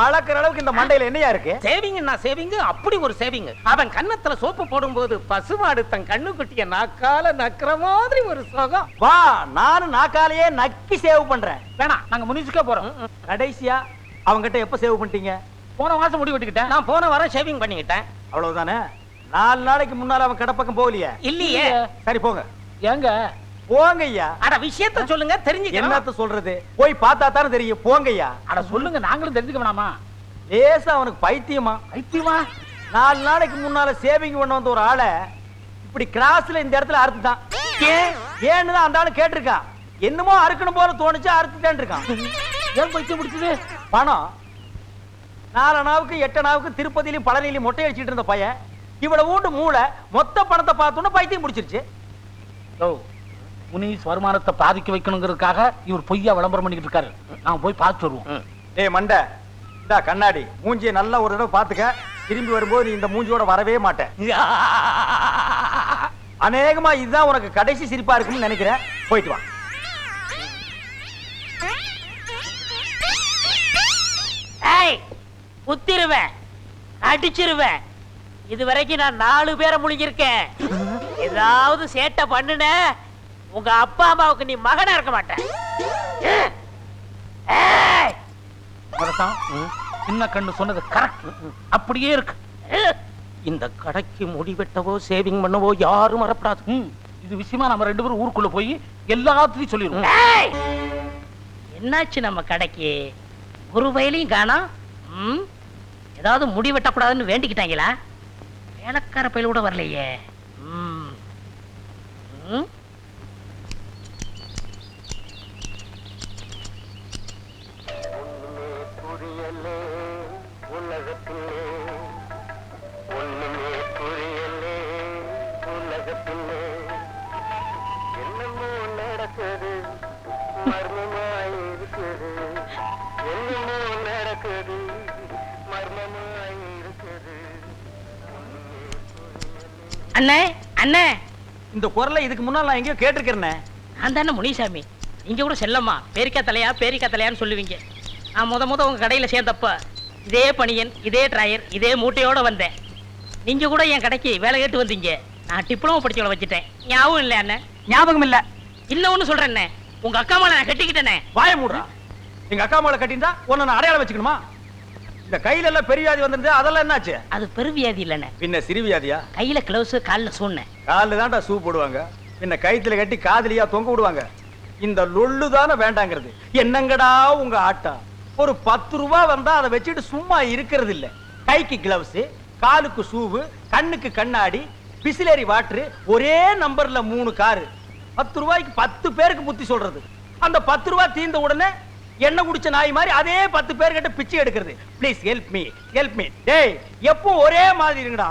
S6: அளக்குற அளவுக்கு இந்த மண்டையில என்னையா இருக்கு?
S1: சேவிங்னா சேவிங், அப்படி ஒரு சேவிங். அவன் கன்னத்துல சோப்பு போடும்போது பசுமாடு தன் கண்ணு குட்டிய நாக்கால நக்குற மாதிரி ஒரு சோகம்.
S6: வா, நானும் நாக்காலேயே நக்கி சேவ் பண்றேன்.
S1: வேணாம், நாங்க முனிசுக்கே போறோம்.
S6: கடைசியா அவங்கிட்ட எப்ப சேவ் பண்ணிட்டீங்க?
S1: போன மாசம் முடி வெட்டிக்கிட்டேன். நான் போன வாரம் ஷேவிங் பண்ணிக்கிட்டேன்.
S6: அவ்வளவுதானே? 4 நாளைக்கு முன்னால அவன் கடப்பக்கம் போகலையே?
S1: இல்லையே.
S6: சரி போங்க.
S1: ஏங்க
S6: போங்க ஐயா.
S1: அட விஷயத்தை சொல்லுங்க, தெரிஞ்சுக்கலாம்.
S6: என்னத்த சொல்றது? போய் பார்த்தா தானே தெரியும். போங்க ஐயா.
S1: அட சொல்லுங்க, நாங்களும் தெரிஞ்சுக்க வேணாமா?
S6: லேசா அவனுக்கு பைத்தியமா? 4 நாளைக்கு முன்னால சேவிங் பண்ண வந்த ஒரு ஆளை இப்படி கிராஸ்ல இந்த இடத்துல அறுத்துட்டான். ஏன்னு தான் அந்த ஆளு கேட்டிருக்கான். என்னமோ அறுக்கணும் போல தோணுச்சு, அறுத்துட்டேன் இருக்கான்.
S1: ஏன் பைத்தியம் பிடிச்சது?
S6: பணம் 4 அணாவுக்கு 8 அணாவுக்கு திருப்பதியிலும் பழனியிலும் மொட்டை அடிச்சிட்டு இருந்த பையன் இவ்வளவு ஊண்டு மூளை மொத்த பணத்தை பார்த்தோன்னு பைத்தியம் பிடிச்சிருச்சு.
S1: முனிஸ் வருமானத்தை பாதிக்க வைக்கணுங்கிறதுக்காக இவர் பொய்யா விளம்பரம் பண்ணிக்கிட்டு இருக்காரு. நான் போய் பார்த்து வருவோம்.
S6: டேய் மண்டை, இதா கண்ணாடி, மூஞ்சியை நல்லா ஒரு தடவை பாத்துக்க. திரும்பி வரும்போது நீ இந்த மூஞ்சியோட வரவே மாட்டேன். அநேகமா இதுதான் உனக்கு கடைசி சிரிப்பா இருக்குன்னு நினைக்கிறேன். போயிட்டு வா.
S1: குத்திருவேன், அடிச்சிருவேன். இதுவரைக்கும் நான் 4 பேரை முழுங்கிருக்கேன். ஏதாவது சேட்டை பண்ணுன உங்க அப்பா அம்மாவுக்கு நீ மகனா இருக்க மாட்டேன். சின்ன கண்ணு சொன்னது கரெக்ட், அப்படியே இருக்கு. இந்த கடைக்கு முடிவெட்டவோ சேவிங் பண்ணவோ யாரும் வரப்படாது. இது விஷயமா நம்ம 2 பேரும் ஊருக்குள்ள போய் எல்லாத்தையும் சொல்லிடுவோம். என்னாச்சு நம்ம கடைக்கு? ஒரு வயலையும் காணோம். ஏதாவது முடி வெட்டக்கூடாதுன்னு வேண்டிக்கிட்டாங்களா? வேலைக்கார பயில கூட வரலையே. அண்ணே அண்ணே,
S6: இந்த குரலை இதுக்கு முன்னால நான் எங்கேயோ கேட்டிருக்கிறேன்.
S1: நான் தானே முனிசாமி. நீங்க கூட செல்லம்மா பேரிக்கா தலையான்னு சொல்லுவீங்க. நான் முத உங்க கடையில சேர்ந்தப்ப இதே பனியன், இதே டிராயர், இதே மூட்டையோட வந்தேன். நீங்க கூட என் கடைக்கு வேலை கேட்டு வந்தீங்க. நான் டிப்ளமோ படிச்சவளை வச்சுட்டேன். ஞாபகம் இல்ல அண்ணே?
S6: ஞாபகம் இல்ல.
S1: இன்னொன்னு சொல்றேன், உங்க அக்கா மேல நான் கட்டிக்கிட்டேனே.
S6: வாய மூடுறா. எங்க அக்கா மேல கட்டிட்டா உன்னை நான் அடையாளம் வச்சுக்கணுமா? இந்த கையில எல்லாம் பெரிய வியாதி வந்திருந்தது, அதெல்லாம் என்னாச்சு?
S1: அது பெருவியாதி இல்லண்ணே.
S6: பின்ன சிறு வியாதியா?
S1: கையில கிளவுஸ், கால்ல சூண்ணேன்.
S6: காலில் தான்டா ஷூ போடுவாங்க, பின்ன கைத்துல கட்டி காதலியா தொங்க விடுவாங்க. இந்த லொள்ளு தானே வேண்டாங்கிறது. என்னங்கடா உங்க ஆட்டா? ஒரு 10 ரூபாய் வந்தா அதை வச்சுட்டு சும்மா இருக்கிறது இல்ல. கைக்கு கிளவுஸ், காலுக்கு ஷூவு, கண்ணுக்கு கண்ணாடி, பிசிலரி வாட்டர், ஒரே நம்பர்ல 3 காரு. 10 ரூபாய்க்கு 10 பேருக்கு புத்தி சொல்றது. அந்த 10 ரூபாய் தீர்ந்த உடனே என்ன குடிச்ச நாய் மாதிரி அதே 10 பேர் கிட்ட பிச்சை எடுக்கிறது. Please help me. டேய், எப்போ ஒரே மாதிரி இருங்கடா.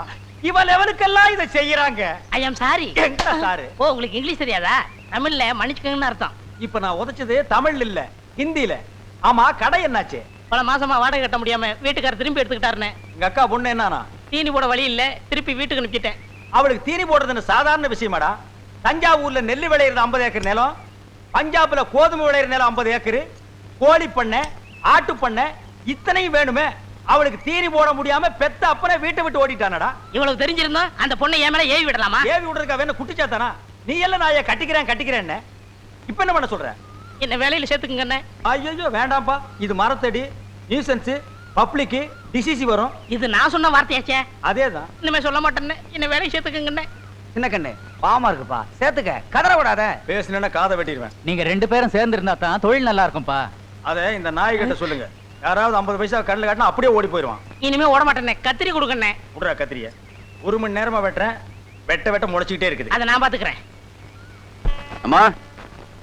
S6: இவ லெவலுக்கெல்லாம் இதை செய்யறாங்க.
S1: ஐ அம் சாரி.
S6: எங்க சாரு?
S1: ஓ, உங்களுக்கு இங்கிலீஷ் தெரியாதா? தமிழ்ல மன்னிச்சுக்கங்கன்னு அர்த்தம்.
S6: இப்ப நான் உதைச்சது தமிழ்ல இல்ல, ஹிந்தில. ஆமா, கடை என்னாச்சு?
S1: பல மாசமா வாடகை கட்ட முடியாம வீட்டுக்காரர் திரும்பி எடுத்துக்கிட்டாருன்னு.
S6: எங்க அக்கா பொண்ணு என்னன்னா
S1: தீனி போட வழி இல்ல, திருப்பி வீட்டுக்கு அனுப்பிட்டேன்.
S6: அவளுக்கு தீனி போடுறது சாதாரண விஷயமாடா. தஞ்சாவூர்ல நெல்லு விளையிறது 50 ஏக்கர் நிலம், பஞ்சாப்ல கோதுமை விளையிற நிலம் 50 ஏக்கர், கோழி பண்ணை, ஆட்டு பண்ணை, இத்தனையும் வேணுமே. அவளுக்கு தீனி போட முடியாம பெத்த அப்பனே வீட்டை விட்டு ஓடிட்டானடா.
S1: இவ்வளவு தெரிஞ்சிருந்தா அந்த பொண்ணை ஏன் மேல ஏவி விடலாமா?
S6: ஏவி விடுறதுக்கா வேணும் குட்டிச்சாத்தானா? நீ எல்லாம் நான் கட்டிக்கிறேன். இப்ப என்ன பண்ண சொல்ற?
S1: என்ன வேலையில சேர்த்துக்குங்கண்ணே.
S6: ஐயோ வேண்டாம்ப்பா, இது மரத்தடி, நியூசன்ஸ், பப்ளிக் டிசிசி வரும்.
S1: இது நான் சொன்ன வார்த்தையாச்சே.
S6: அதேதான்.
S1: இனிமே சொல்ல மாட்டேன்னு என்ன வேலையை சேர்த்துக்குங்கண்ணே.
S7: சின்ன கண்ணு பாவமா இருக்குப்பா, சேர்த்துக்க, கதற விடாத.
S6: பேசுனா காதை வெட்டிடுவேன்.
S7: நீங்க 2 பேரும் சேர்ந்து இருந்தா தான் தொழில் நல்லா இருக்கும்பா.
S6: அத இந்த நாய் கிட்ட சொல்லுங்க. யாராவது 50 பைசா கண்ணில் காட்டினா அப்படியே ஓடி போயிடுவான்.
S1: இனிமே ஓட மாட்டேனே. கத்திரி கொடுங்கண்ணே.
S6: விடுறா கத்திரிய. 1 மணி நேரமா வெட்டுறேன், வெட்ட முளைச்சிக்கிட்டே இருக்குது.
S1: அதை நான் பாத்துக்கிறேன்.
S5: அம்மா,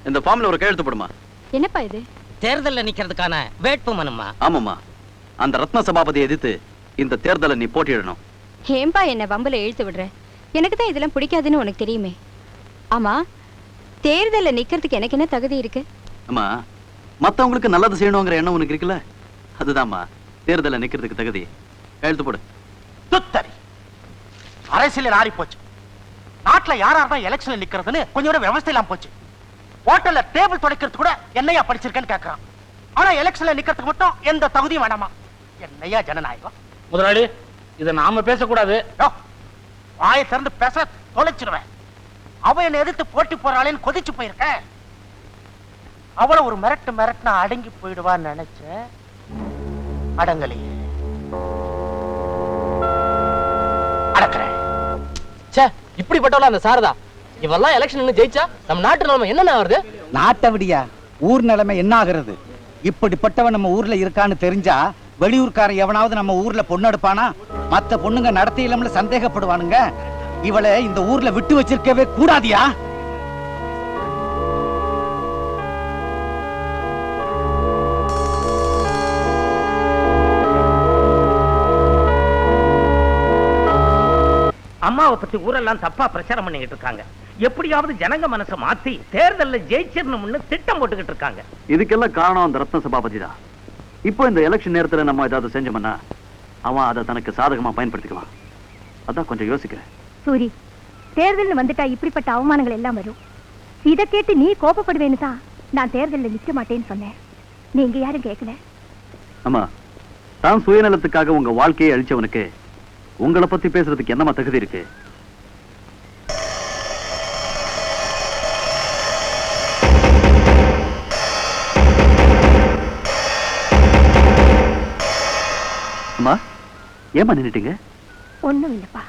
S5: இந்த ஃபார்ம்ல ஒரு கையெழுத்து போடுமா.
S2: என்னப்பா இது?
S1: தேர்தல்ல நிக்கிறதுக்கான வேட்புமனுமா?
S5: ஆமாம்மா, அந்த ரத்ன சபாபதியை எதிர்த்து இந்த தேர்தலை நீ போட்டியிடணும்.
S2: ஏன்பா என்ன வம்புல இழுத்து விடுற? எனக்கு தான் இதெல்லாம் பிடிக்காதுன்னு உனக்கு தெரியுமே. ஆமா, தேர்தல்ல நிக்கிறதுக்கு எனக்கு என்ன தகுதி இருக்கு?
S5: அம்மா, மத்தவங்களுக்கு நல்லது செய்யணுங்கிற எண்ணம் உனக்கு இருக்குல்ல, அதுதான்மா தேர்தல்ல நிக்கிறதுக்கு தகுதி. கையெழுத்து போடு.
S12: துத்தரி அரசியல் ஆறி போச்சு. நாட்டுல யாரார் தான் எலெக்ஷன்ல நிக்கிறதுன்னு கொஞ்சம் கூட விவசாயம் இல்லாம போச்சு. ஹோட்டல்ல டேபிள் துடைக்கிறது கூட என்னையா படிச்சிருக்கேன்னு கேட்கறான். ஆனா எலெக்ஷன்ல நிக்கிறதுக்கு மட்டும் எந்த தகுதியும் வேணாமா? என்னையா ஜனநாயகம்?
S1: முதலாளி, இதை நாம பேசக்கூடாது.
S12: வாயை திறந்து பேச தொலைச்சிருவேன். அவ என்னை எதிர்த்து போட்டி போறாளேன்னு கொதிச்சு போயிருக்கேன். அவளை ஒரு மிரட்டுனா அடங்கி போயிடுவான்னு நினைச்ச, அடங்கலையே. அடக்குறேன்.
S13: இப்படிப்பட்டவள அந்த சாரதா, இவெல்லாம் எலெக்ஷன் ஜெயிச்சா நம்ம நாட்டு நிலைமை என்னென்ன வருது?
S7: நாட்டை விடியா ஊர் நிலைமை என்ன ஆகுறது? இப்படிப்பட்டவன் நம்ம ஊர்ல இருக்கான்னு தெரிஞ்சா வெளியூர்காரன் எவனாவது நம்ம ஊர்ல பொண்ணு எடுப்பானா? மத்த பொண்ணுங்க நடத்தி இல்லாமல சந்தேகப்படுவானுங்க. இவளை இந்த ஊர்ல விட்டு வச்சிருக்கவே கூடாதியா?
S1: அம்மாவை பத்தி ஊரெல்லாம் தப்பா பிரச்சாரம் பண்ணிக்கிட்டு இருக்காங்க. எப்படியாவது ஜனங்க மனசை மாத்தி தேர்தல்ல ஜெயிச்சிடணும்னு திட்டம் போட்டுக்கிட்டு இருக்காங்க.
S5: இதுக்கெல்லாம் காரணம் அந்த ரத்ன சபாபதி தான். இப்போ இந்த எலெக்ஷன் நேரத்துல நம்ம ஏதாவது செஞ்சோம்னா அவன் அதை தனக்கு சாதகமா பயன்படுத்திக்கலாம். அதான் கொஞ்சம் யோசிக்கிறேன்.
S2: சூரி, தேர்தல் வந்துட்டா இப்படிப்பட்ட அவமானங்கள் எல்லாம் வரும். இதை கேட்டு நீ கோபப்படுவேன்னு தான் நான் தேர்தலில் நிக்க மாட்டேன்னு சொன்னேன். நீங்க யாரும் கேட்கல.
S5: ஆமா, தான் சுயநலத்துக்காக உங்க வாழ்க்கையை அழிச்சவனுக்கு உங்களை பத்தி பேசுறதுக்கு என்னமா தகுதி இருக்கு? அம்மா, ஏமா நின்னுட்டீங்க?
S2: ஒண்ணும் இல்லப்பா.